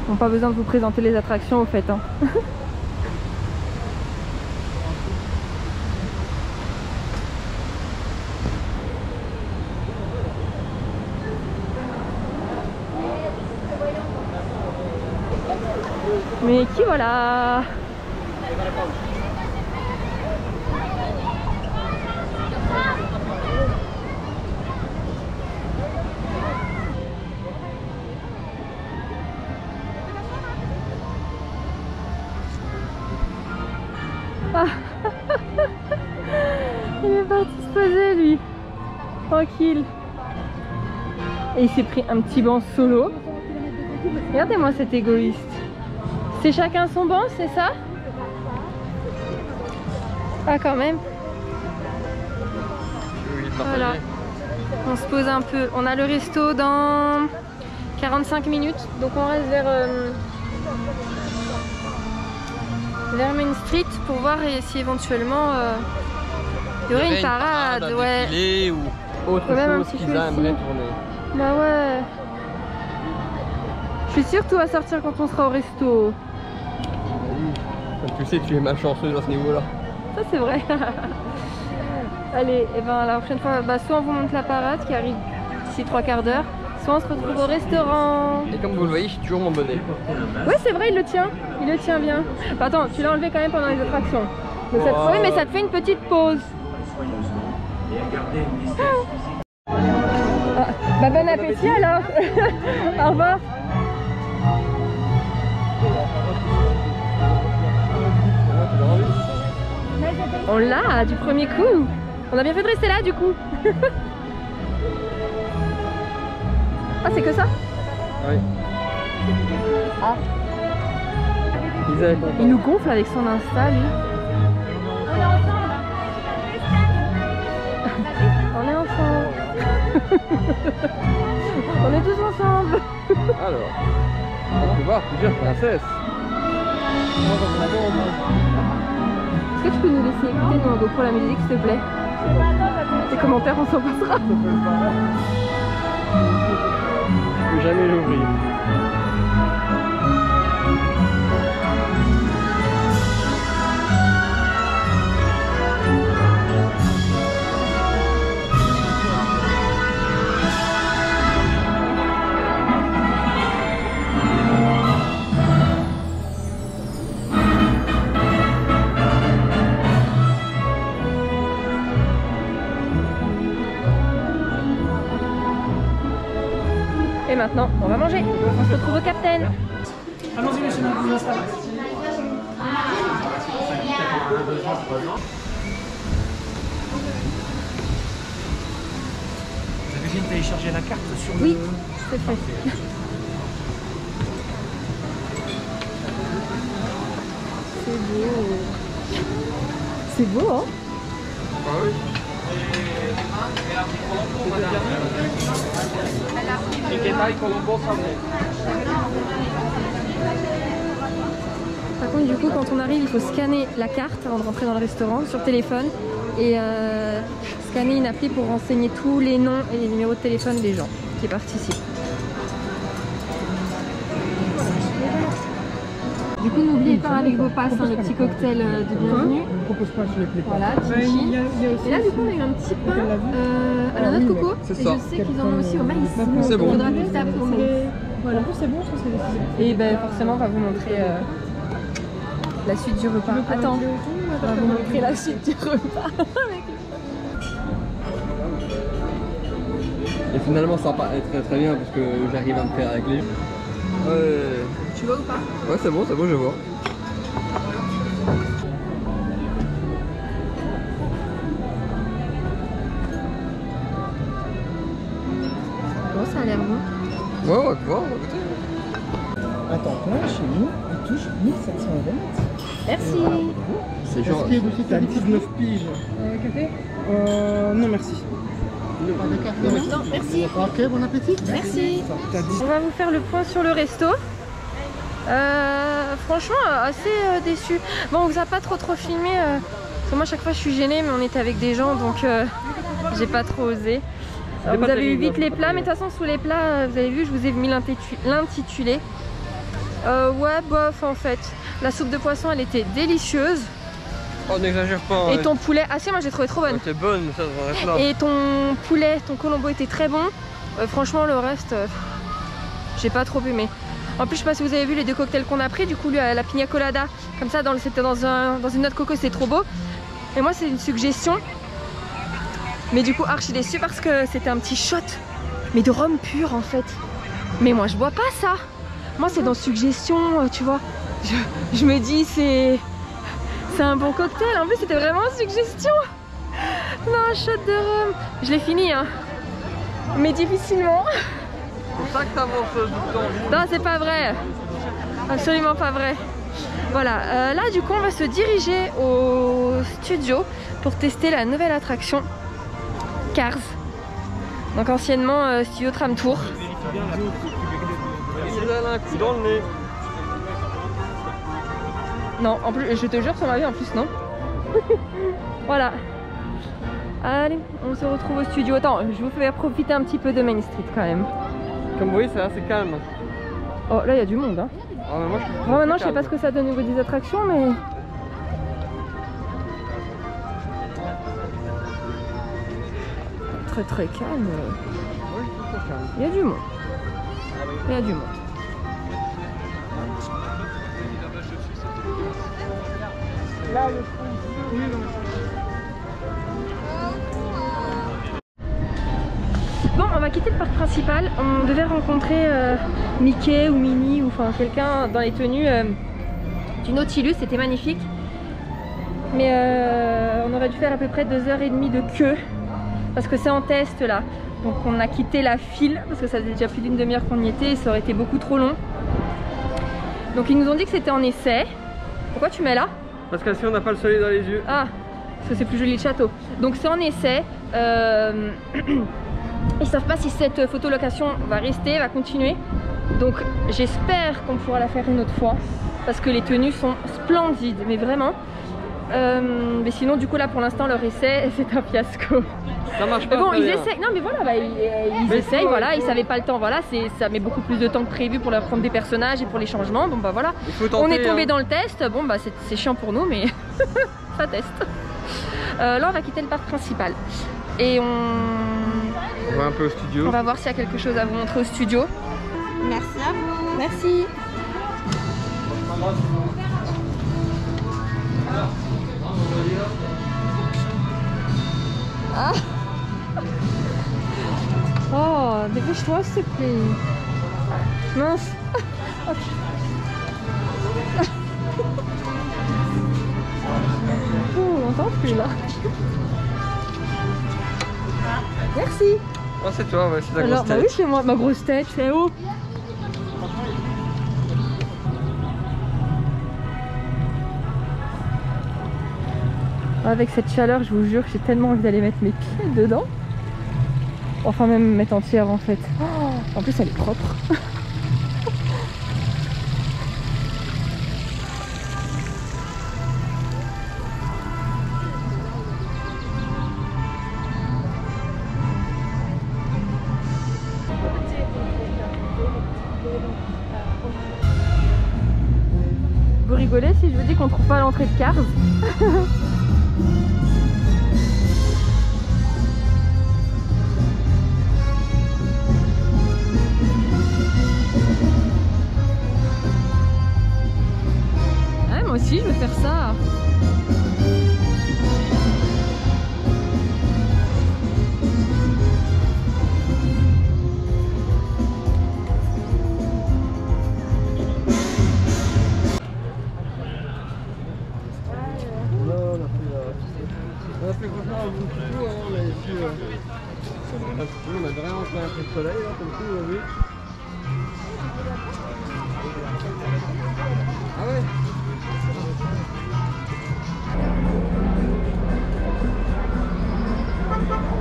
Bon, pas besoin de vous présenter les attractions au fait. Hein. Mais qui voilà? Ah. Il est parti se poser lui. Tranquille. Et il s'est pris un petit banc solo. Regardez-moi cet égoïste. C'est chacun son banc, c'est ça? Ah quand même. Voilà. On se pose un peu. On a le resto dans 45 minutes. Donc on reste vers Main Street pour voir si éventuellement il y aurait une parade. Ouais. Ou autre chose qu'ils aimeraient tourner. Bah ouais. Je suis sûre que tout va sortir quand on sera au resto. Comme tu sais, tu es malchanceuse à ce niveau-là. Ça c'est vrai. Allez, et ben la prochaine fois, bah, soit on vous montre la parade qui arrive d'ici 3/4 d'heure, soit on se retrouve au restaurant. Et comme vous le voyez, j'ai toujours mon bonnet. Oui c'est vrai, il le tient bien. Bah, attends, tu l'as enlevé quand même pendant les attractions. Donc, Wow. Oui mais ça te fait une petite pause. Ah, bah bon appétit alors. Au revoir. On l'a du premier coup. On a bien fait de rester là du coup. Ah c'est que ça? Oui. Ah. Il nous gonfle avec son Insta lui. On est ensemble. On est tous ensemble. Alors, on peut voir plusieurs princesses. Est-ce que tu peux nous laisser écouter nous en GoPro la musique s'il te plaît? Tes commentaires on s'en passera. Je peux jamais l'ouvrir. Et maintenant, on va manger. On se retrouve au Captain. Allons-y, monsieur, vous installez. Vous avez bien téléchargé la carte sur le... Oui, c'est fait. C'est beau. C'est beau, hein? Ah oui. Et che dai Colombo Sablé. Par contre, du coup, quand on arrive, il faut scanner la carte avant de rentrer dans le restaurant sur téléphone et scanner une appli pour renseigner tous les noms et les numéros de téléphone des gens qui participent. Du coup, n'oubliez pas avec vos passes le petit cocktail de bienvenue. On ne propose pas sur les plateaux. Voilà, kimchi. Et là, du coup, on a eu un petit pain à la noix de coco. C'est et ça. je sais qu'ils en ont aussi au maïs. C'est bon. Il faudra tester après au maïs. Voilà, en plus c'est bon, je pense que c'est Et ben forcément, on va vous montrer la suite du repas. Attends, on va vous montrer la suite du repas. Et finalement, ça va pas être très bien parce que j'arrive à me faire avec les. Tu vois ou pas? Ouais, c'est bon, je vois. Bon, ça a l'air bon. Ouais, on va voir, on va goûter. un temps plein chez nous, il touche 1700 €. Merci. C'est genre. Est-ce que t'as 19 piges. Café non merci. Non, merci. Ok, bon appétit. Merci. On va vous faire le point sur le resto. Franchement, assez déçu. Bon, on vous a pas trop filmé. Parce que moi, à chaque fois, je suis gênée, mais on était avec des gens, donc j'ai pas trop osé. Alors, vous avez eu vite les plats, mais de toute façon, sous les plats, vous avez vu, je vous ai mis l'intitulé. Ouais, bof, en fait. La soupe de poisson, elle était délicieuse. Oh, n'exagère pas. Et ton poulet, ah si, moi j'ai trouvé trop bonne. C'est bonne, ça reste là. Et ton poulet, ton colombo était très bon. Franchement, le reste, j'ai pas trop aimé. En plus, je sais pas si vous avez vu les deux cocktails qu'on a pris. Du coup, lui, la pina colada, comme ça, c'était dans une noix de coco, c'est trop beau. Et moi, c'est une suggestion. Mais du coup, archi déçu parce que c'était un petit shot, mais de rhum pur en fait. Mais moi, je bois pas ça. Moi, c'est dans suggestion, tu vois. Je me dis, c'est un bon cocktail. En plus, c'était vraiment suggestion. Non, un shot de rhum. Je l'ai fini, hein. Mais difficilement. C'est ça que t'avances tout le temps. Non, c'est pas vrai. Absolument pas vrai. Voilà, là du coup on va se diriger au studio pour tester la nouvelle attraction Cars. Donc anciennement Studio Tram Tour. Il a un coup dans le nez. Non, en plus, je te jure sur ma vie en plus, non. Voilà. Allez, on se retrouve au studio. Attends, je vous fais profiter un petit peu de Main Street quand même. Comme vous voyez, c'est assez calme. Oh, là il y a du monde, hein. Ah, mais moi, Bon, maintenant je sais pas ce que ça donne au niveau des attractions, mais... Très très calme. Oui, c'est très calme. Il y a du monde. Il y a du monde. Là, le fond. Bon, on va quitter le parc principal. On devait rencontrer Mickey ou Minnie ou enfin quelqu'un dans les tenues du Nautilus. C'était magnifique. Mais on aurait dû faire à peu près 2h30 de queue parce que c'est en test là. Donc on a quitté la file parce que ça faisait déjà plus d'une demi-heure qu'on y était et ça aurait été beaucoup trop long. Donc ils nous ont dit que c'était en essai. Pourquoi tu mets là? Parce qu'ainsi on n'a pas le soleil dans les yeux. Ah, parce que c'est plus joli le château. Donc c'est en essai. Ils savent pas si cette photolocation va rester, va continuer. Donc j'espère qu'on pourra la faire une autre fois parce que les tenues sont splendides, mais vraiment. Mais sinon du coup là pour l'instant leur essai c'est un fiasco. Ça marche pas. Mais bon très ils bien. essayent, non mais voilà, bah, ils Mais essayent, faut, voilà, il ils faut. savaient pas le temps, voilà, ça met beaucoup plus de temps que prévu pour leur prendre des personnages et pour les changements, bon bah voilà. Il faut tenter, On est tombé hein. dans le test, bon bah c'est chiant pour nous mais ça teste. Là on va quitter le parc principal et On va un peu au studio. on va voir s'il y a quelque chose à vous montrer au studio. Merci à vous. Merci. Ah. Oh, dépêche-toi s'il te plaît. Mince. Oh, on n'entend plus là. Merci. Oh, c'est toi, ouais, c'est ta Alors, grosse bah tête. oui, c'est moi, ma grosse tête, c'est où? Avec cette chaleur, je vous jure que j'ai tellement envie d'aller mettre mes pieds dedans. Enfin même me mettre entière en fait. Oh, en plus elle est propre. Vous rigolez si je vous dis qu'on trouve pas l'entrée de Cars? Ah, moi aussi je veux faire ça. On a fait franchement un bon petit coup, hein, on a ici. On a vraiment fait un peu de soleil là, comme tout, on a vu. Ah ouais.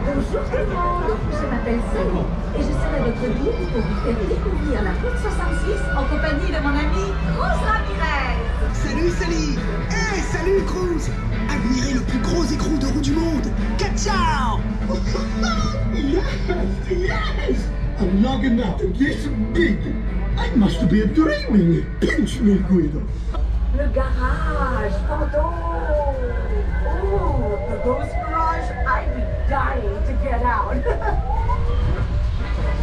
Bonjour tout le monde, je m'appelle Sally et je serai votre guide pour vous faire découvrir la route 66 en compagnie de mon ami Cruz Ramirez. Salut Sally. Hey, salut Cruz. Admirez le plus gros écrou de roue du monde. Ciao. Yes, yes. I'm logging out this big. I must be dreaming. Pinch me, Guido. Le garage fantôme. Oh, the ghost garage. I'd be dying to get out.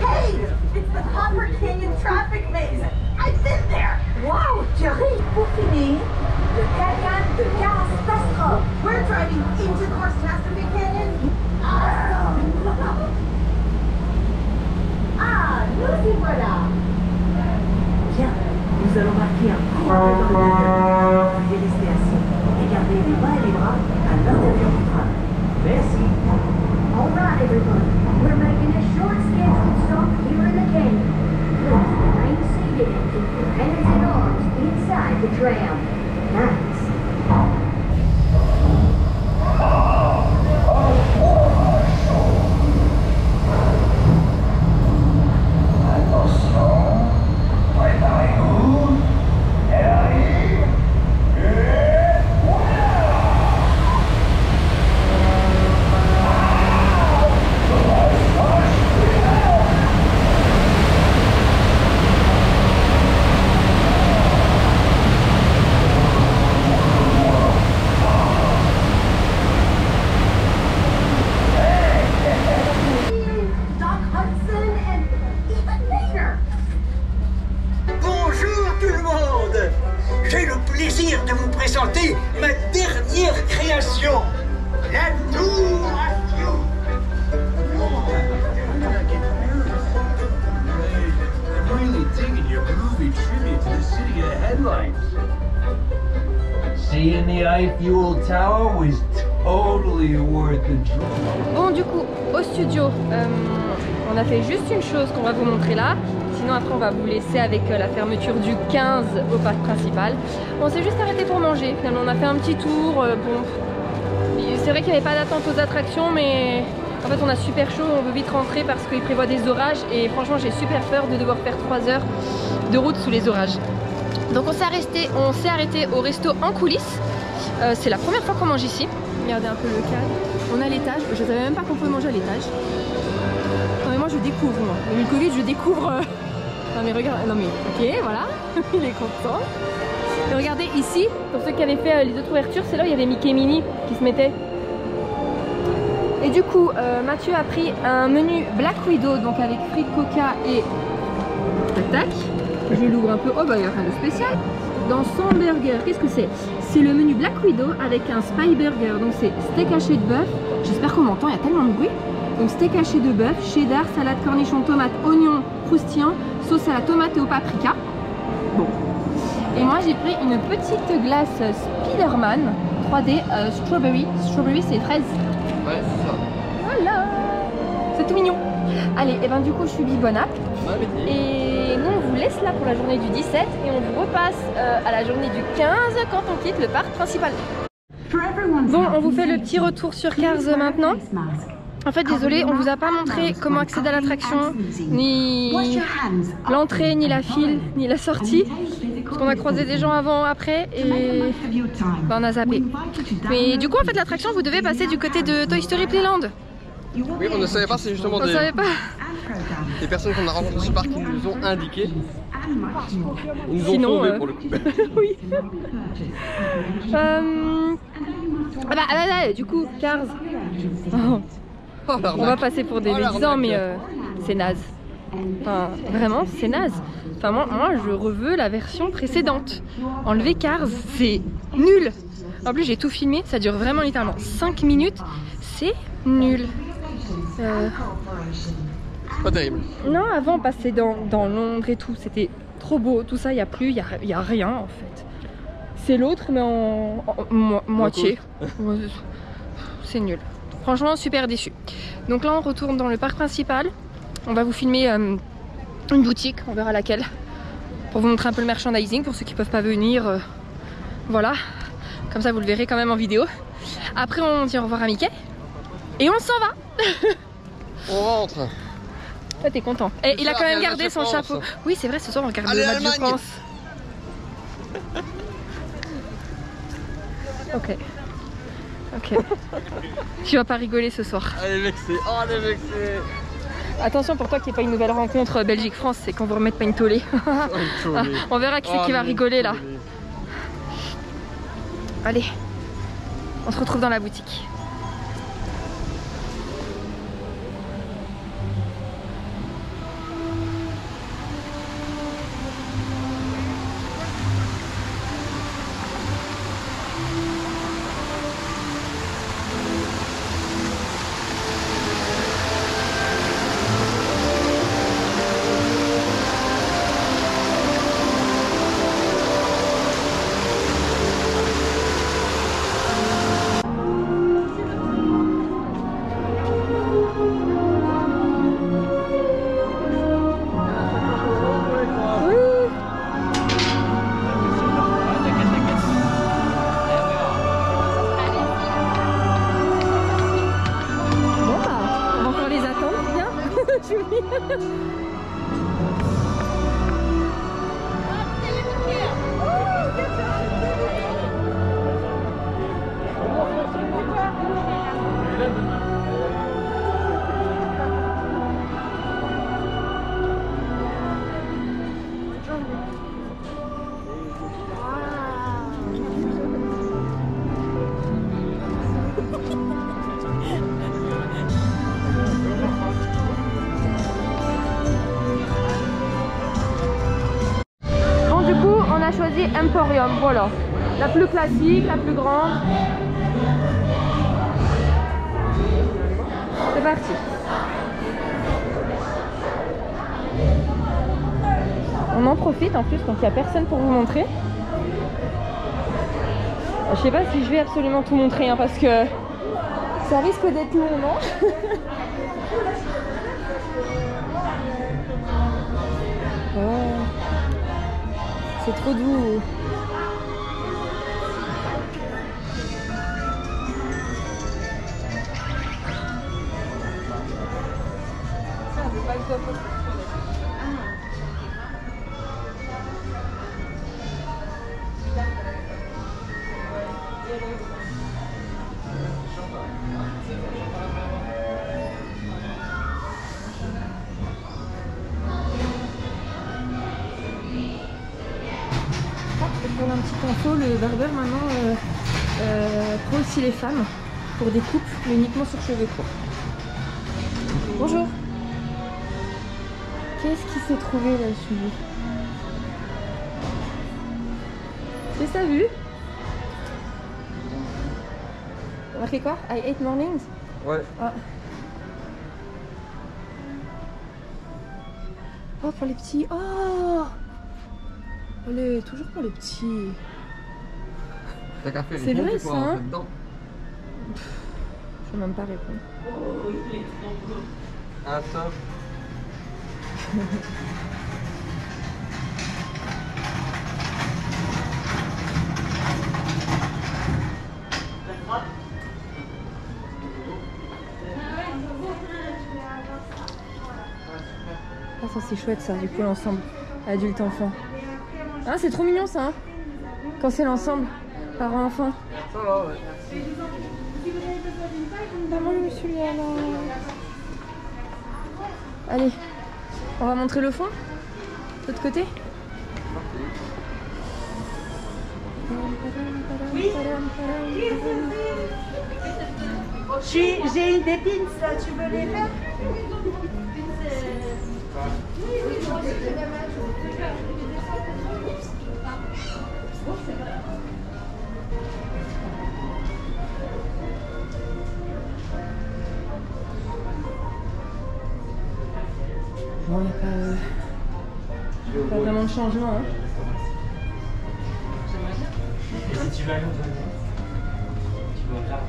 Hey, it's the Copper Canyon traffic maze. I've been there. Wow, Jerry. Pour finir, le canyon de Catastrophe. We're driving into Catastrophe Canyon. Awesome. Ah, nous y voilà. Bien, nous allons marquer un court peu dans le tunnel. Veuillez rester assis et garder les mains et les bras à l'intérieur du train. Merci. All right, everyone. We're making a short scheduled stop here in the canyon. Please remain seated and keep your hands and arms inside the tram. Thanks. De vous présenter ma dernière création, la Tour Eiffel. I'm really digging your groovy tribute to the city of headlights. Seeing the Eiffel Tower was totally worth the drive. Bon, du coup, au studio, on a fait juste une chose qu'on va vous montrer là. Sinon après on va vous laisser avec la fermeture du 15 au parc principal. On s'est juste arrêté pour manger, finalement on a fait un petit tour. Bon, c'est vrai qu'il n'y avait pas d'attente aux attractions, mais en fait on a super chaud, on veut vite rentrer parce qu'il prévoit des orages. Et franchement j'ai super peur de devoir faire 3 heures de route sous les orages. Donc on s'est arrêté au resto en coulisses. C'est la première fois qu'on mange ici. Regardez un peu le cadre. On a l'étage, je ne savais même pas qu'on pouvait manger à l'étage. Non mais moi je découvre, moi. Le Covid je découvre... Non mais regarde, non mais ok, voilà, il est content. Et regardez ici, pour ceux qui avaient fait les autres ouvertures, c'est là où il y avait Mickey et Minnie qui se mettaient. Et du coup, Mathieu a pris un menu Black Widow, donc avec frites, coca et... Tac, je l'ouvre un peu, oh bah il n'y a rien de spécial. Dans 100 burgers, qu'est-ce que c'est? C'est le menu Black Widow avec un Spy Burger, donc c'est steak haché de bœuf. J'espère qu'on m'entend, il y a tellement de bruit. Donc steak haché de bœuf, cheddar, salade, cornichon, tomate, oignon, croustillant, sauce à la tomate et au paprika. Bon. Et moi j'ai pris une petite glace Spiderman 3D strawberry. Strawberry c'est fraise. Ouais, c'est ça. Voilà. C'est tout mignon. Allez, et ben du coup je suis Bon app. Et nous on vous laisse là pour la journée du 17 et on vous repasse à la journée du 15 quand on quitte le parc principal. Bon, on vous fait le petit retour sur Cars maintenant. En fait, désolé, on vous a pas montré comment accéder à l'attraction, ni l'entrée, ni la file, ni la sortie. Parce qu'on a croisé des gens avant, après, et ben, on a zappé. Mais du coup, en fait, l'attraction, vous devez passer du côté de Toy Story Playland. Oui, on ne savait pas, c'est justement On savait pas. des personnes qu'on a rencontrées sur ce parc qui nous ont indiqué. Ils nous ont Sinon, sauvés pour le coup. Oui. Du coup, Cars. Oh, On va passer pour des médisants, mais c'est naze. Enfin, vraiment, c'est naze. Enfin, moi, je reveux la version précédente. Enlever Cars, c'est nul. En plus, j'ai tout filmé, ça dure vraiment littéralement 5 minutes. C'est nul. Pas terrible. Non, avant, on passait dans Londres et tout. C'était trop beau. Tout ça, il n'y a plus, il y a rien en fait. C'est l'autre, mais en moitié. C'est nul. Franchement, super déçu. Donc là, on retourne dans le parc principal. On va vous filmer une boutique, on verra laquelle, pour vous montrer un peu le merchandising pour ceux qui peuvent pas venir. Voilà, comme ça vous le verrez quand même en vidéo. Après, on dit au revoir à Mickey et on s'en va. On rentre. Là, t'es content. Et il a quand même gardé son chapeau. Oui, c'est vrai, ce soir on regarde le match de France. Ok. Ok. Tu vas pas rigoler ce soir. Elle est vexée. Oh, elle est vexée. Attention pour toi qu'il n'y ait pas une nouvelle rencontre Belgique-France, c'est qu'on vous remette pas une tollée. On verra qui c'est qui va rigoler là. Allez, on se retrouve dans la boutique. Choisi Emporium, voilà, la plus classique, la plus grande. C'est parti. On en profite en plus, donc il n'y a personne pour vous montrer. Je sais pas si je vais absolument tout montrer hein, parce que ça risque d'être long, non? Oh. C'est trop doux. Pour un petit info, le barbeur maintenant prend aussi les femmes pour des coupes, mais uniquement sur cheveux courts. Bonjour. Qu'est-ce qui s'est trouvé là-dessus? C'est ça vu? Marqué quoi? I ate mornings? Ouais. Ah. Oh, pour les petits. Oh! Allez, toujours pour les petits. C'est vrai ça hein? Je vais même pas répondre. Ah ça. c'est chouette ça, du coup l'ensemble adulte-enfant. Hein, c'est trop mignon ça, hein, quand c'est l'ensemble parents-enfants. Ça va, ouais. Maman, celui-là là. Allez, on va montrer le fond, de l'autre côté. Oui. J'ai des pins là, tu veux les faire? Bon, il n'y a pas vraiment de changement. Hein. Et si tu vas à l'autre, tu vas au jardin.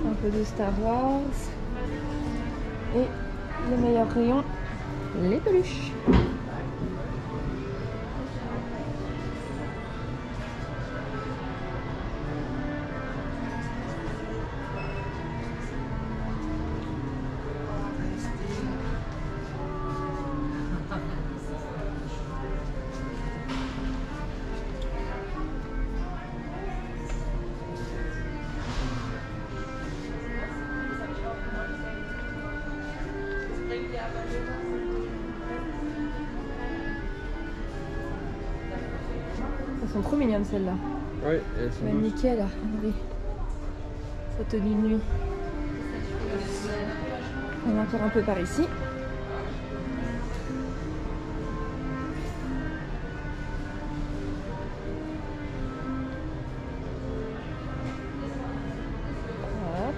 Un peu de Star Wars. Et le meilleur rayon, les peluches. Elles sont trop mignonnes celles-là. Oui, elles sont Même Mickey là, regardez. Sa tenue de nuit. On a encore un peu par ici. Hop.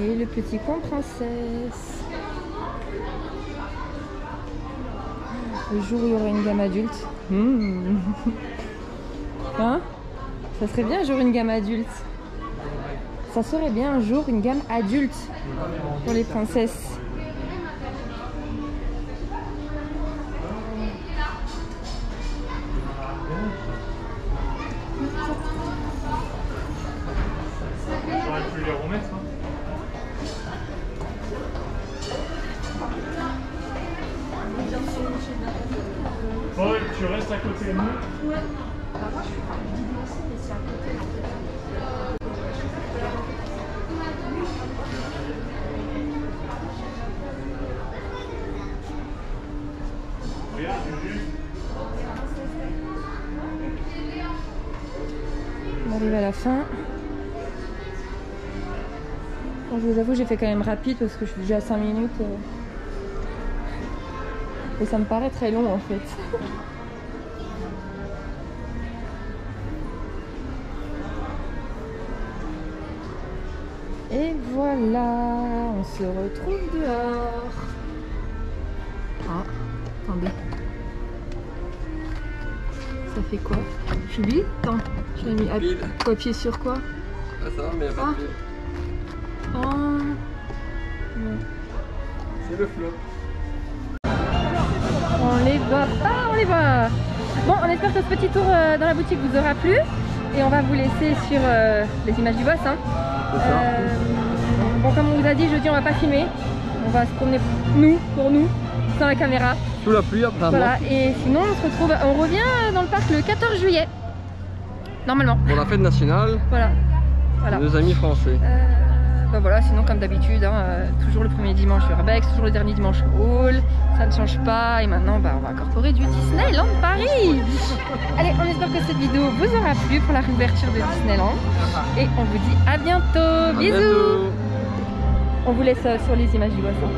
Et le petit coin princesse. Le jour où il y aura une gamme adulte. Hein? Ça serait bien un jour une gamme adulte. Ça serait bien un jour une gamme adulte pour les princesses. J'aurais pu les remettre. Hein. Paul, tu restes à côté de nous? Ouais. Bah moi je suis pas du dimanche, mais c'est à côté. Regarde, Juju. On arrive à la fin. Bon, je vous avoue, j'ai fait quand même rapide parce que je suis déjà à 5 minutes. Et ça me paraît très long en fait. Et voilà, on se retrouve dehors. Ah, attendez. Ça fait quoi? Je suis vite? Attends, je l'ai mis appuyer sur quoi? Ah, ça va, mais il n'y a pas de pied. C'est le flop. On les voit pas, on les voit. Bon, on espère que ce petit tour dans la boutique vous aura plu. Et on va vous laisser sur les images du boss. Hein. Bon, comme on vous a dit, jeudi on va pas filmer. On va se promener pour nous, sans la caméra. Sous la pluie, apparemment. Voilà, et sinon on revient dans le parc le 14 juillet. Normalement. Pour la fête nationale. Voilà. Nos amis français. Bah voilà, sinon comme d'habitude, hein, toujours le premier dimanche Urbex, toujours le dernier dimanche Hall, ça ne change pas. Et maintenant on va incorporer du Disneyland Paris. Allez, on espère que cette vidéo vous aura plu pour la réouverture de Disneyland. Et on vous dit à bientôt. Bisous. On vous laisse sur les images du boisson.